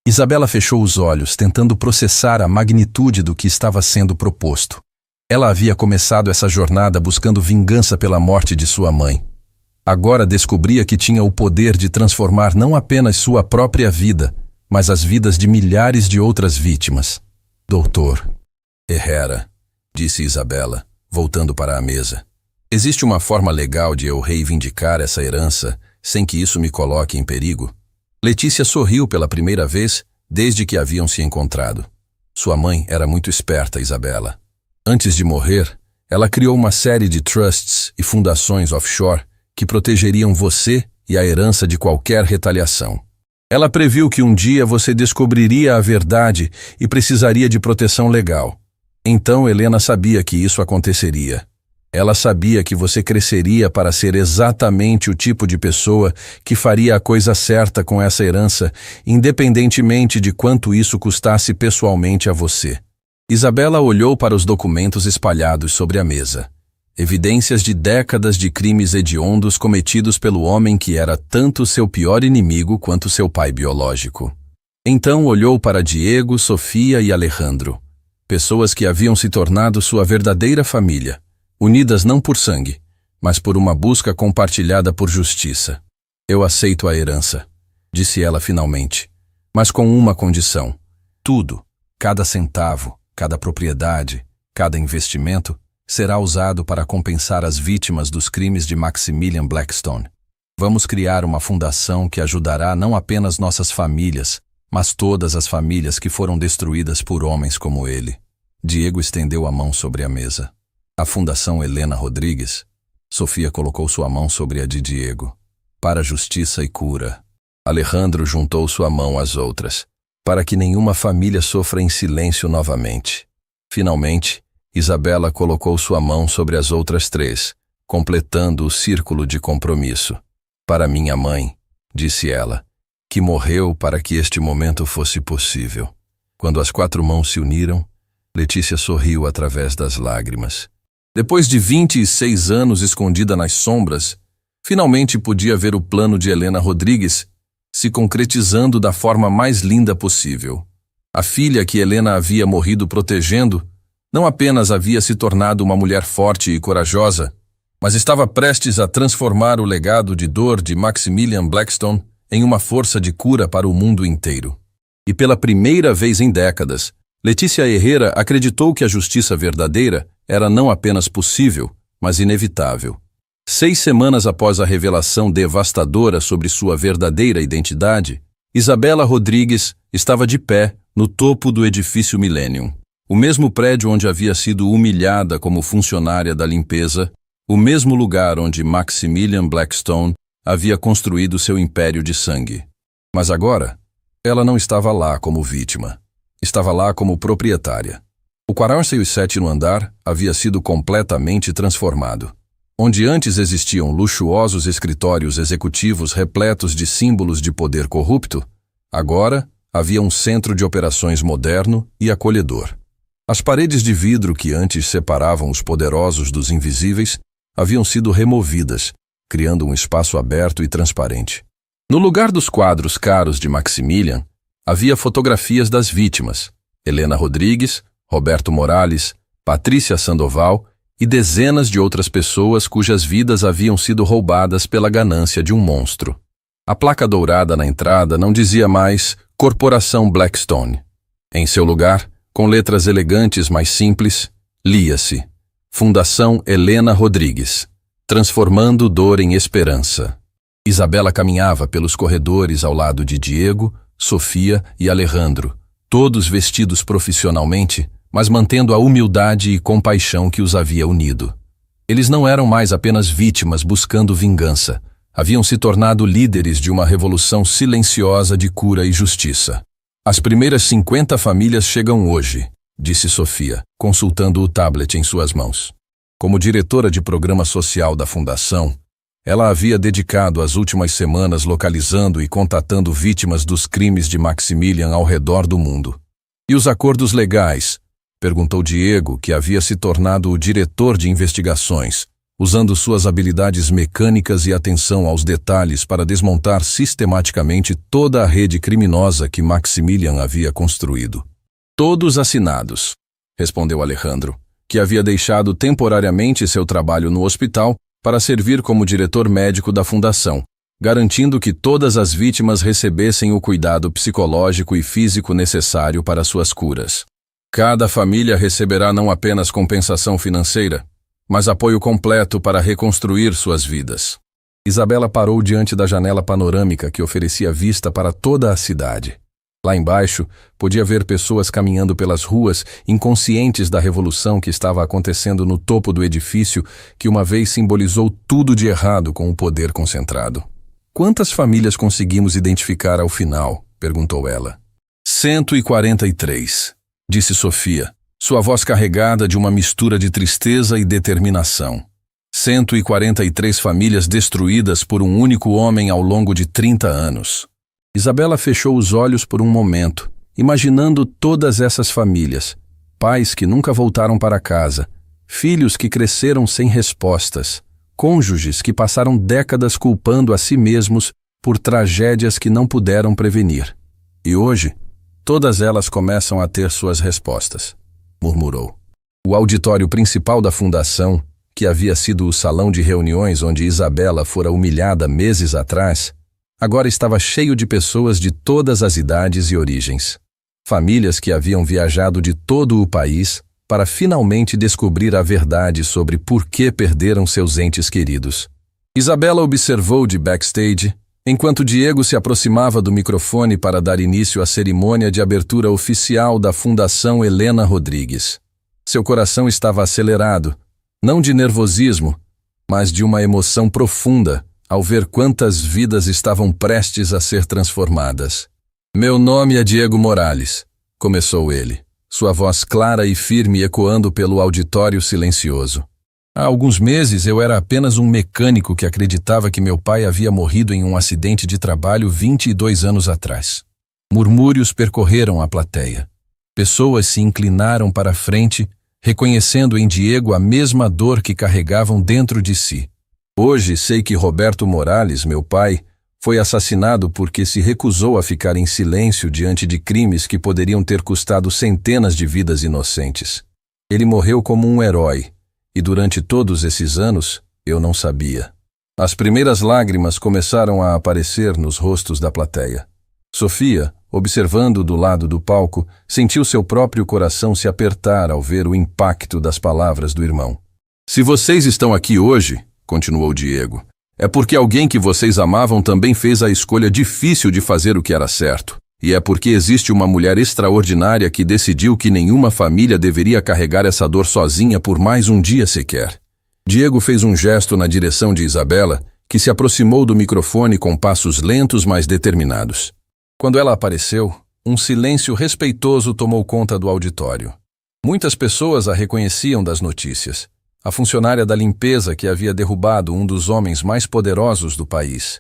Isabela fechou os olhos, tentando processar a magnitude do que estava sendo proposto. Ela havia começado essa jornada buscando vingança pela morte de sua mãe. Agora descobria que tinha o poder de transformar não apenas sua própria vida, mas as vidas de milhares de outras vítimas. Doutor Herrera, disse Isabela, voltando para a mesa. Existe uma forma legal de eu reivindicar essa herança sem que isso me coloque em perigo? Letícia sorriu pela primeira vez desde que haviam se encontrado. Sua mãe era muito esperta, Isabela. Antes de morrer, ela criou uma série de trusts e fundações offshore que protegeriam você e a herança de qualquer retaliação. Ela previu que um dia você descobriria a verdade e precisaria de proteção legal. Então Helena sabia que isso aconteceria. Ela sabia que você cresceria para ser exatamente o tipo de pessoa que faria a coisa certa com essa herança, independentemente de quanto isso custasse pessoalmente a você. Isabela olhou para os documentos espalhados sobre a mesa. Evidências de décadas de crimes hediondos cometidos pelo homem que era tanto seu pior inimigo quanto seu pai biológico. Então olhou para Diego, Sofia e Alejandro. Pessoas que haviam se tornado sua verdadeira família. Unidas não por sangue, mas por uma busca compartilhada por justiça. Eu aceito a herança, disse ela finalmente, mas com uma condição. Tudo, cada centavo, cada propriedade, cada investimento, será usado para compensar as vítimas dos crimes de Maximilian Blackstone. Vamos criar uma fundação que ajudará não apenas nossas famílias, mas todas as famílias que foram destruídas por homens como ele. Diego estendeu a mão sobre a mesa. A Fundação Helena Rodrigues. Sofia colocou sua mão sobre a de Diego. Para justiça e cura. Alejandro juntou sua mão às outras, para que nenhuma família sofra em silêncio novamente. Finalmente, Isabela colocou sua mão sobre as outras três, completando o círculo de compromisso. Para minha mãe, disse ela, que morreu para que este momento fosse possível. Quando as quatro mãos se uniram, Letícia sorriu através das lágrimas. Depois de 26 anos escondida nas sombras, finalmente podia ver o plano de Helena Rodrigues se concretizando da forma mais linda possível. A filha que Helena havia morrido protegendo não apenas havia se tornado uma mulher forte e corajosa, mas estava prestes a transformar o legado de dor de Maximilian Blackstone em uma força de cura para o mundo inteiro. E pela primeira vez em décadas, Letícia Herrera acreditou que a justiça verdadeira era não apenas possível, mas inevitável. 6 semanas após a revelação devastadora sobre sua verdadeira identidade, Isabela Rodrigues estava de pé no topo do edifício Millennium. O mesmo prédio onde havia sido humilhada como funcionária da limpeza, o mesmo lugar onde Maximilian Blackstone havia construído seu império de sangue. Mas agora, ela não estava lá como vítima. Estava lá como proprietária. O 47º andar havia sido completamente transformado. Onde antes existiam luxuosos escritórios executivos repletos de símbolos de poder corrupto, agora havia um centro de operações moderno e acolhedor. As paredes de vidro que antes separavam os poderosos dos invisíveis haviam sido removidas, criando um espaço aberto e transparente. No lugar dos quadros caros de Maximilian, havia fotografias das vítimas: Helena Rodrigues, Roberto Morales, Patrícia Sandoval e dezenas de outras pessoas cujas vidas haviam sido roubadas pela ganância de um monstro. A placa dourada na entrada não dizia mais Corporação Blackstone. Em seu lugar, com letras elegantes mais simples, lia-se Fundação Helena Rodrigues, transformando dor em esperança. Isabela caminhava pelos corredores ao lado de Diego, Sofia e Alejandro, todos vestidos profissionalmente, mas mantendo a humildade e compaixão que os havia unido. Eles não eram mais apenas vítimas buscando vingança, haviam se tornado líderes de uma revolução silenciosa de cura e justiça. As primeiras 50 famílias chegam hoje, disse Sofia, consultando o tablet em suas mãos. Como diretora de programa social da Fundação, ela havia dedicado as últimas semanas localizando e contatando vítimas dos crimes de Maximilian ao redor do mundo. E os acordos legais? Perguntou Diego, que havia se tornado o diretor de investigações, usando suas habilidades mecânicas e atenção aos detalhes para desmontar sistematicamente toda a rede criminosa que Maximilian havia construído. Todos assinados, respondeu Alejandro, que havia deixado temporariamente seu trabalho no hospital para servir como diretor médico da fundação, garantindo que todas as vítimas recebessem o cuidado psicológico e físico necessário para suas curas. Cada família receberá não apenas compensação financeira, mas apoio completo para reconstruir suas vidas. Isabela parou diante da janela panorâmica que oferecia vista para toda a cidade. Lá embaixo, podia ver pessoas caminhando pelas ruas, inconscientes da revolução que estava acontecendo no topo do edifício que uma vez simbolizou tudo de errado com o poder concentrado. Quantas famílias conseguimos identificar ao final? Perguntou ela. 143, disse Sofia, sua voz carregada de uma mistura de tristeza e determinação. 143 famílias destruídas por um único homem ao longo de 30 anos. Isabela fechou os olhos por um momento, imaginando todas essas famílias, pais que nunca voltaram para casa, filhos que cresceram sem respostas, cônjuges que passaram décadas culpando a si mesmos por tragédias que não puderam prevenir. E hoje, todas elas começam a ter suas respostas, murmurou. O auditório principal da fundação, que havia sido o salão de reuniões onde Isabela fora humilhada meses atrás, agora estava cheio de pessoas de todas as idades e origens. Famílias que haviam viajado de todo o país para finalmente descobrir a verdade sobre por que perderam seus entes queridos. Isabela observou de backstage, enquanto Diego se aproximava do microfone para dar início à cerimônia de abertura oficial da Fundação Helena Rodrigues. Seu coração estava acelerado, não de nervosismo, mas de uma emoção profunda, ao ver quantas vidas estavam prestes a ser transformadas. Meu nome é Diego Morales, começou ele, sua voz clara e firme ecoando pelo auditório silencioso. Há alguns meses eu era apenas um mecânico que acreditava que meu pai havia morrido em um acidente de trabalho 22 anos atrás. Murmúrios percorreram a plateia. Pessoas se inclinaram para a frente, reconhecendo em Diego a mesma dor que carregavam dentro de si. Hoje sei que Roberto Morales, meu pai, foi assassinado porque se recusou a ficar em silêncio diante de crimes que poderiam ter custado centenas de vidas inocentes. Ele morreu como um herói, e durante todos esses anos, Eu não sabia. As primeiras lágrimas começaram a aparecer nos rostos da plateia. Sofia, observando do lado do palco, sentiu seu próprio coração se apertar ao ver o impacto das palavras do irmão. Se vocês estão aqui hoje, continuou Diego, é porque alguém que vocês amavam também fez a escolha difícil de fazer o que era certo. E é porque existe uma mulher extraordinária que decidiu que nenhuma família deveria carregar essa dor sozinha por mais um dia sequer. Diego fez um gesto na direção de Isabela, que se aproximou do microfone com passos lentos, mas determinados. Quando ela apareceu, um silêncio respeitoso tomou conta do auditório. Muitas pessoas a reconheciam das notícias. A funcionária da limpeza que havia derrubado um dos homens mais poderosos do país.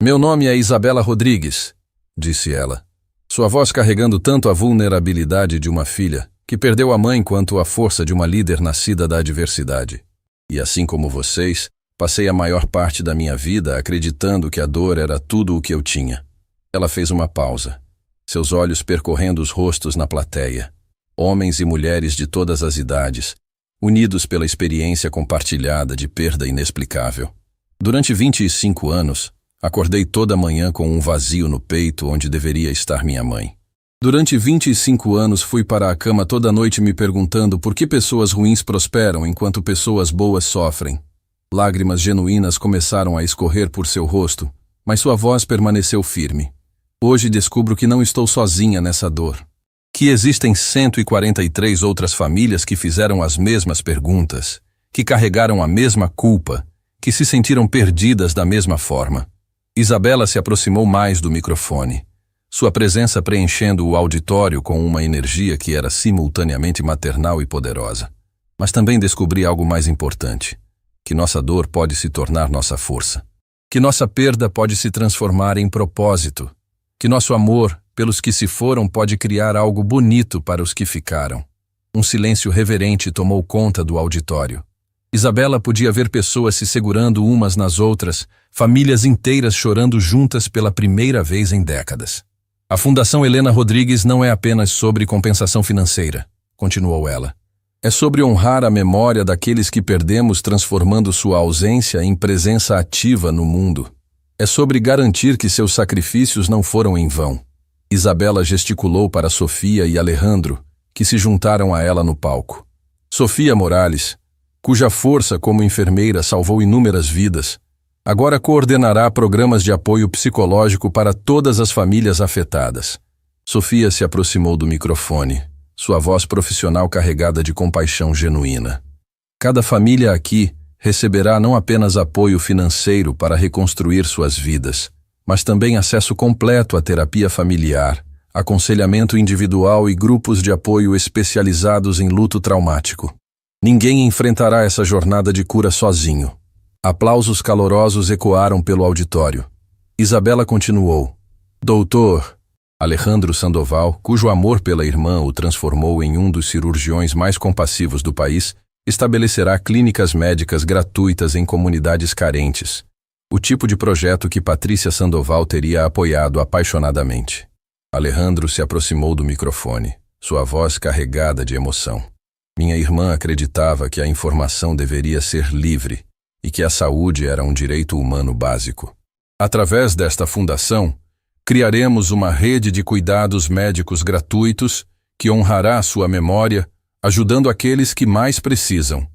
Meu nome é Isabela Rodrigues, disse ela. Sua voz carregando tanto a vulnerabilidade de uma filha, que perdeu a mãe quanto a força de uma líder nascida da adversidade. E assim como vocês, passei a maior parte da minha vida acreditando que a dor era tudo o que eu tinha. Ela fez uma pausa, seus olhos percorrendo os rostos na plateia. Homens e mulheres de todas as idades, unidos pela experiência compartilhada de perda inexplicável. Durante 25 anos, acordei toda manhã com um vazio no peito onde deveria estar minha mãe. Durante 25 anos fui para a cama toda noite me perguntando por que pessoas ruins prosperam enquanto pessoas boas sofrem. Lágrimas genuínas começaram a escorrer por seu rosto, mas sua voz permaneceu firme. Hoje descubro que não estou sozinha nessa dor. Que existem 143 outras famílias que fizeram as mesmas perguntas, que carregaram a mesma culpa, que se sentiram perdidas da mesma forma. Isabela se aproximou mais do microfone, sua presença preenchendo o auditório com uma energia que era simultaneamente maternal e poderosa. Mas também descobri algo mais importante, que nossa dor pode se tornar nossa força, que nossa perda pode se transformar em propósito, que nosso amor pelos que se foram pode criar algo bonito para os que ficaram. Um silêncio reverente tomou conta do auditório. Isabela podia ver pessoas se segurando umas nas outras, famílias inteiras chorando juntas pela primeira vez em décadas. A Fundação Helena Rodrigues não é apenas sobre compensação financeira, continuou ela. É sobre honrar a memória daqueles que perdemos transformando sua ausência em presença ativa no mundo. É sobre garantir que seus sacrifícios não foram em vão. Isabela gesticulou para Sofia e Alejandro, que se juntaram a ela no palco. Sofia Morales, cuja força como enfermeira salvou inúmeras vidas, agora coordenará programas de apoio psicológico para todas as famílias afetadas. Sofia se aproximou do microfone, sua voz profissional carregada de compaixão genuína. Cada família aqui receberá não apenas apoio financeiro para reconstruir suas vidas, mas também acesso completo à terapia familiar, aconselhamento individual e grupos de apoio especializados em luto traumático. Ninguém enfrentará essa jornada de cura sozinho. Aplausos calorosos ecoaram pelo auditório. Isabela continuou. Doutor Alejandro Sandoval, cujo amor pela irmã o transformou em um dos cirurgiões mais compassivos do país, estabelecerá clínicas médicas gratuitas em comunidades carentes. O tipo de projeto que Patrícia Sandoval teria apoiado apaixonadamente. Alejandro se aproximou do microfone, sua voz carregada de emoção. Minha irmã acreditava que a informação deveria ser livre e que a saúde era um direito humano básico. Através desta fundação, criaremos uma rede de cuidados médicos gratuitos que honrará sua memória, ajudando aqueles que mais precisam.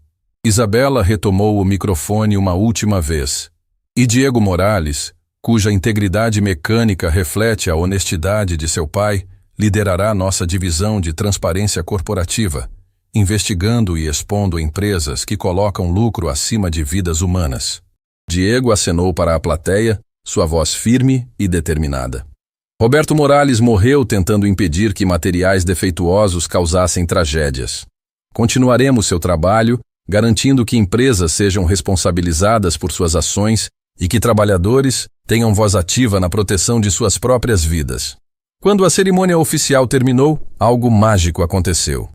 Isabela retomou o microfone uma última vez. E Diego Morales, cuja integridade mecânica reflete a honestidade de seu pai, liderará nossa divisão de transparência corporativa, investigando e expondo empresas que colocam lucro acima de vidas humanas. Diego acenou para a plateia, sua voz firme e determinada. Roberto Morales morreu tentando impedir que materiais defeituosos causassem tragédias. Continuaremos seu trabalho, garantindo que empresas sejam responsabilizadas por suas ações e que trabalhadores tenham voz ativa na proteção de suas próprias vidas. Quando a cerimônia oficial terminou, algo mágico aconteceu.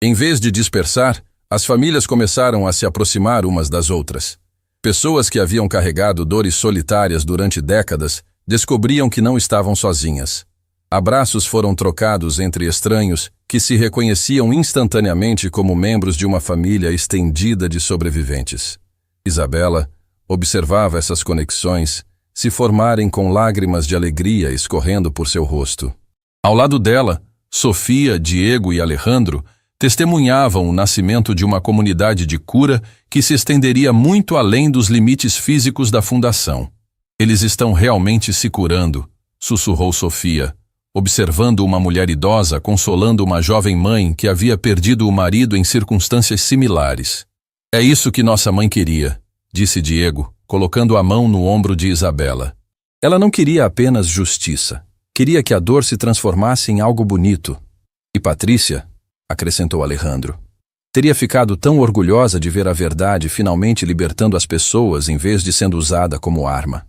Em vez de dispersar, as famílias começaram a se aproximar umas das outras. Pessoas que haviam carregado dores solitárias durante décadas descobriam que não estavam sozinhas. Abraços foram trocados entre estranhos que se reconheciam instantaneamente como membros de uma família estendida de sobreviventes. Isabela observava essas conexões se formarem com lágrimas de alegria escorrendo por seu rosto. Ao lado dela, Sofia, Diego e Alejandro testemunhavam o nascimento de uma comunidade de cura que se estenderia muito além dos limites físicos da fundação. Eles estão realmente se curando, sussurrou Sofia, observando uma mulher idosa consolando uma jovem mãe que havia perdido o marido em circunstâncias similares. É isso que nossa mãe queria, disse Diego, colocando a mão no ombro de Isabela. Ela não queria apenas justiça, queria que a dor se transformasse em algo bonito. E Patrícia, acrescentou Alejandro, teria ficado tão orgulhosa de ver a verdade finalmente libertando as pessoas em vez de sendo usada como arma.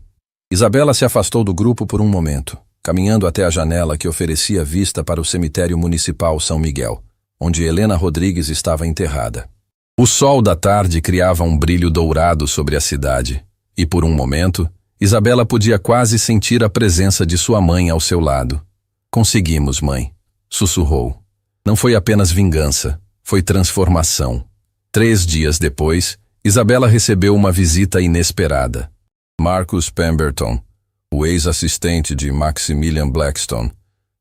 Isabela se afastou do grupo por um momento, caminhando até a janela que oferecia vista para o cemitério municipal São Miguel, onde Helena Rodrigues estava enterrada. O sol da tarde criava um brilho dourado sobre a cidade, e por um momento, Isabela podia quase sentir a presença de sua mãe ao seu lado. Conseguimos, mãe, sussurrou. Não foi apenas vingança, foi transformação. 3 dias depois, Isabela recebeu uma visita inesperada. Marcus Pemberton, o ex-assistente de Maximilian Blackstone,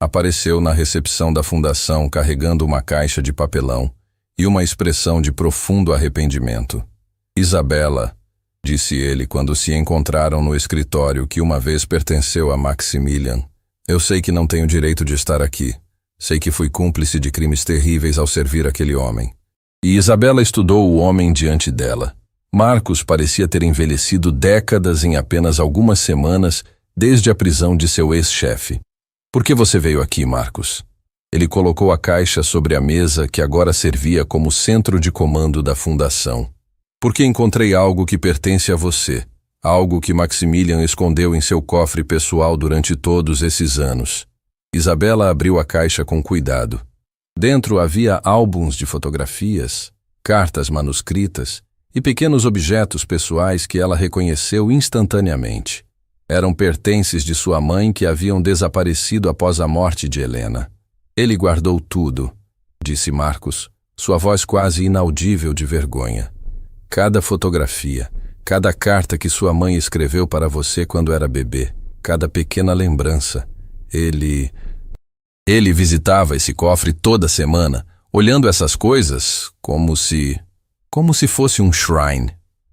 apareceu na recepção da fundação carregando uma caixa de papelão e uma expressão de profundo arrependimento. Isabela, disse ele quando se encontraram no escritório que uma vez pertenceu a Maximilian, eu sei que não tenho direito de estar aqui. Sei que fui cúmplice de crimes terríveis ao servir aquele homem. E Isabela estudou o homem diante dela. Marcos parecia ter envelhecido décadas em apenas algumas semanas desde a prisão de seu ex-chefe. Por que você veio aqui, Marcos? Ele colocou a caixa sobre a mesa que agora servia como centro de comando da fundação. Porque encontrei algo que pertence a você, algo que Maximilian escondeu em seu cofre pessoal durante todos esses anos. Isabela abriu a caixa com cuidado. Dentro havia álbuns de fotografias, cartas manuscritas e pequenos objetos pessoais que ela reconheceu instantaneamente. Eram pertences de sua mãe que haviam desaparecido após a morte de Helena. Ele guardou tudo, disse Marcos, sua voz quase inaudível de vergonha. Cada fotografia, cada carta que sua mãe escreveu para você quando era bebê, cada pequena lembrança. Ele visitava esse cofre toda semana, olhando essas coisas como se fosse um shrine,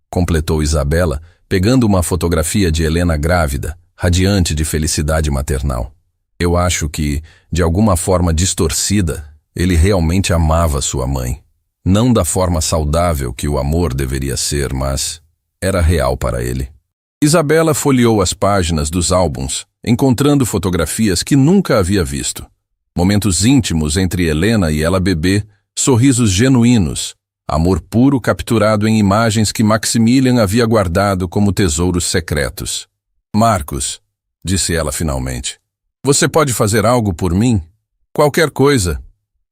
completou Isabela, pegando uma fotografia de Helena grávida, radiante de felicidade maternal. Eu acho que, de alguma forma distorcida, ele realmente amava sua mãe. Não da forma saudável que o amor deveria ser, mas era real para ele. Isabela folheou as páginas dos álbuns, encontrando fotografias que nunca havia visto. Momentos íntimos entre Helena e ela bebê, sorrisos genuínos, amor puro capturado em imagens que Maximilian havia guardado como tesouros secretos. Marcos, disse ela finalmente, você pode fazer algo por mim? Qualquer coisa.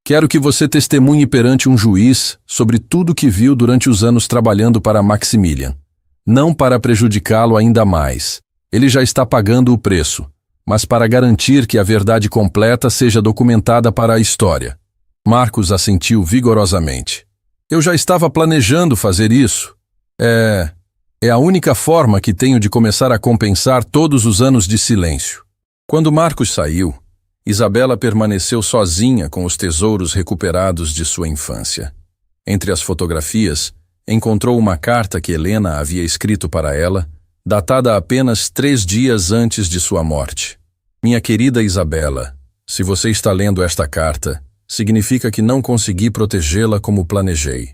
Quero que você testemunhe perante um juiz sobre tudo que viu durante os anos trabalhando para Maximilian. Não para prejudicá-lo ainda mais. Ele já está pagando o preço, mas para garantir que a verdade completa seja documentada para a história. Marcos assentiu vigorosamente. Eu já estava planejando fazer isso. É a única forma que tenho de começar a compensar todos os anos de silêncio. Quando Marcos saiu, Isabela permaneceu sozinha com os tesouros recuperados de sua infância. Entre as fotografias, encontrou uma carta que Helena havia escrito para ela, datada apenas 3 dias antes de sua morte. Minha querida Isabela, se você está lendo esta carta, significa que não consegui protegê-la como planejei.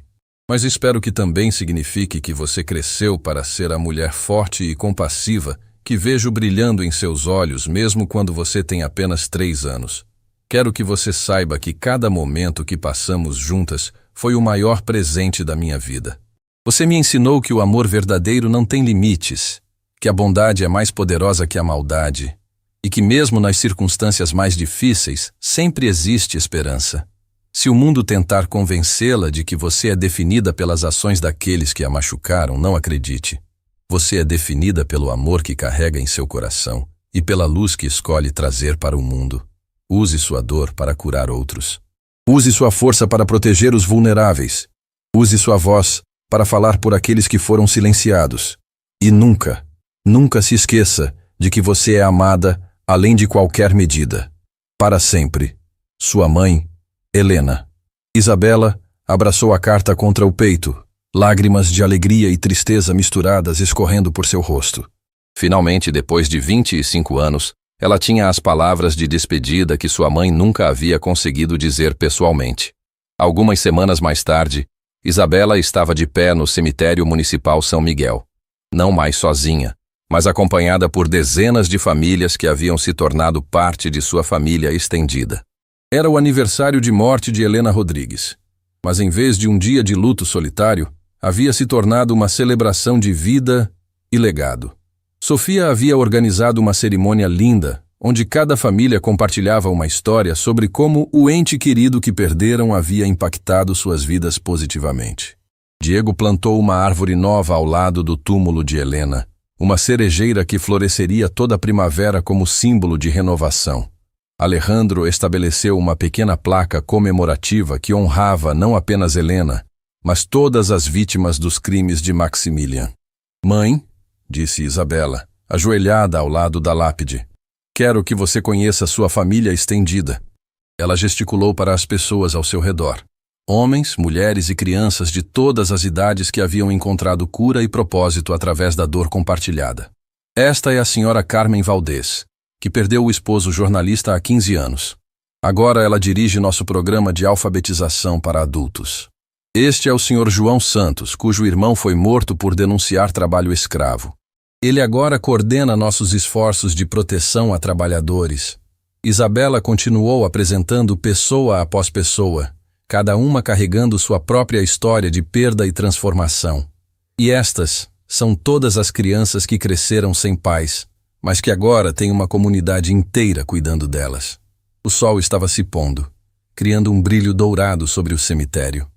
Mas espero que também signifique que você cresceu para ser a mulher forte e compassiva que vejo brilhando em seus olhos mesmo quando você tem apenas 3 anos. Quero que você saiba que cada momento que passamos juntas foi o maior presente da minha vida. Você me ensinou que o amor verdadeiro não tem limites, que a bondade é mais poderosa que a maldade, e que mesmo nas circunstâncias mais difíceis, sempre existe esperança. Se o mundo tentar convencê-la de que você é definida pelas ações daqueles que a machucaram, não acredite. Você é definida pelo amor que carrega em seu coração e pela luz que escolhe trazer para o mundo. Use sua dor para curar outros. Use sua força para proteger os vulneráveis. Use sua voz para falar por aqueles que foram silenciados. E nunca, nunca se esqueça de que você é amada além de qualquer medida. Para sempre. Sua mãe, Helena. Isabela abraçou a carta contra o peito, lágrimas de alegria e tristeza misturadas escorrendo por seu rosto. Finalmente, depois de 25 anos, ela tinha as palavras de despedida que sua mãe nunca havia conseguido dizer pessoalmente. Algumas semanas mais tarde, Isabela estava de pé no cemitério municipal São Miguel. Não mais sozinha, mas acompanhada por dezenas de famílias que haviam se tornado parte de sua família estendida. Era o aniversário de morte de Helena Rodrigues, mas em vez de um dia de luto solitário, havia se tornado uma celebração de vida e legado. Sofia havia organizado uma cerimônia linda, onde cada família compartilhava uma história sobre como o ente querido que perderam havia impactado suas vidas positivamente. Diego plantou uma árvore nova ao lado do túmulo de Helena, uma cerejeira que floresceria toda a primavera como símbolo de renovação. Alejandro estabeleceu uma pequena placa comemorativa que honrava não apenas Helena, mas todas as vítimas dos crimes de Maximilian. "Mãe", disse Isabela, ajoelhada ao lado da lápide, "quero que você conheça sua família estendida." Ela gesticulou para as pessoas ao seu redor. Homens, mulheres e crianças de todas as idades que haviam encontrado cura e propósito através da dor compartilhada. Esta é a senhora Carmen Valdez, que perdeu o esposo jornalista há 15 anos. Agora ela dirige nosso programa de alfabetização para adultos. Este é o senhor João Santos, cujo irmão foi morto por denunciar trabalho escravo. Ele agora coordena nossos esforços de proteção a trabalhadores. Isabela continuou apresentando pessoa após pessoa, cada uma carregando sua própria história de perda e transformação. E estas são todas as crianças que cresceram sem pais, mas que agora têm uma comunidade inteira cuidando delas. O sol estava se pondo, criando um brilho dourado sobre o cemitério.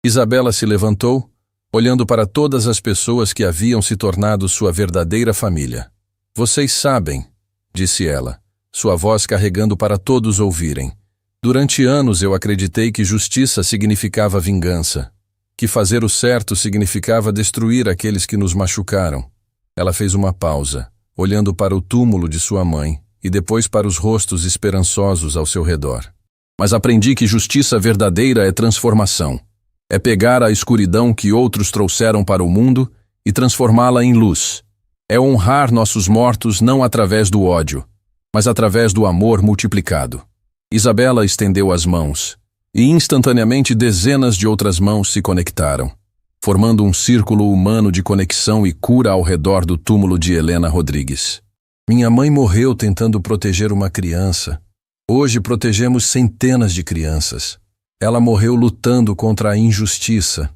Isabela se levantou, olhando para todas as pessoas que haviam se tornado sua verdadeira família. "Vocês sabem", disse ela, sua voz carregando para todos ouvirem. "Durante anos eu acreditei que justiça significava vingança, que fazer o certo significava destruir aqueles que nos machucaram." Ela fez uma pausa, olhando para o túmulo de sua mãe e depois para os rostos esperançosos ao seu redor. "Mas aprendi que justiça verdadeira é transformação. É pegar a escuridão que outros trouxeram para o mundo e transformá-la em luz. É honrar nossos mortos não através do ódio, mas através do amor multiplicado." Isabela estendeu as mãos, e instantaneamente dezenas de outras mãos se conectaram, formando um círculo humano de conexão e cura ao redor do túmulo de Helena Rodrigues. "Minha mãe morreu tentando proteger uma criança. Hoje protegemos centenas de crianças. Ela morreu lutando contra a injustiça.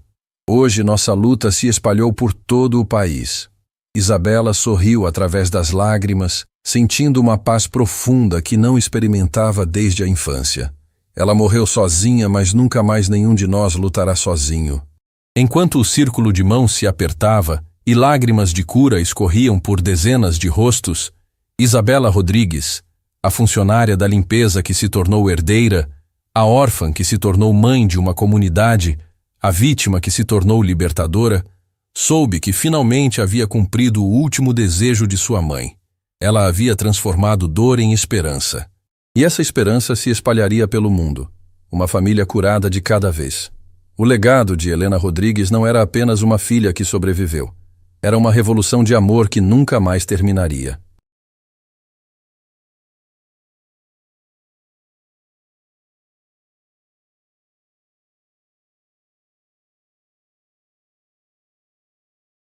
Hoje nossa luta se espalhou por todo o país." Isabela sorriu através das lágrimas, sentindo uma paz profunda que não experimentava desde a infância. Ela morreu sozinha, mas nunca mais nenhum de nós lutará sozinho. Enquanto o círculo de mãos se apertava e lágrimas de cura escorriam por dezenas de rostos, Isabela Rodrigues, a funcionária da limpeza que se tornou herdeira, a órfã que se tornou mãe de uma comunidade, a vítima que se tornou libertadora, soube que finalmente havia cumprido o último desejo de sua mãe. Ela havia transformado dor em esperança. E essa esperança se espalharia pelo mundo, uma família curada de cada vez. O legado de Helena Rodrigues não era apenas uma filha que sobreviveu. Era uma revolução de amor que nunca mais terminaria.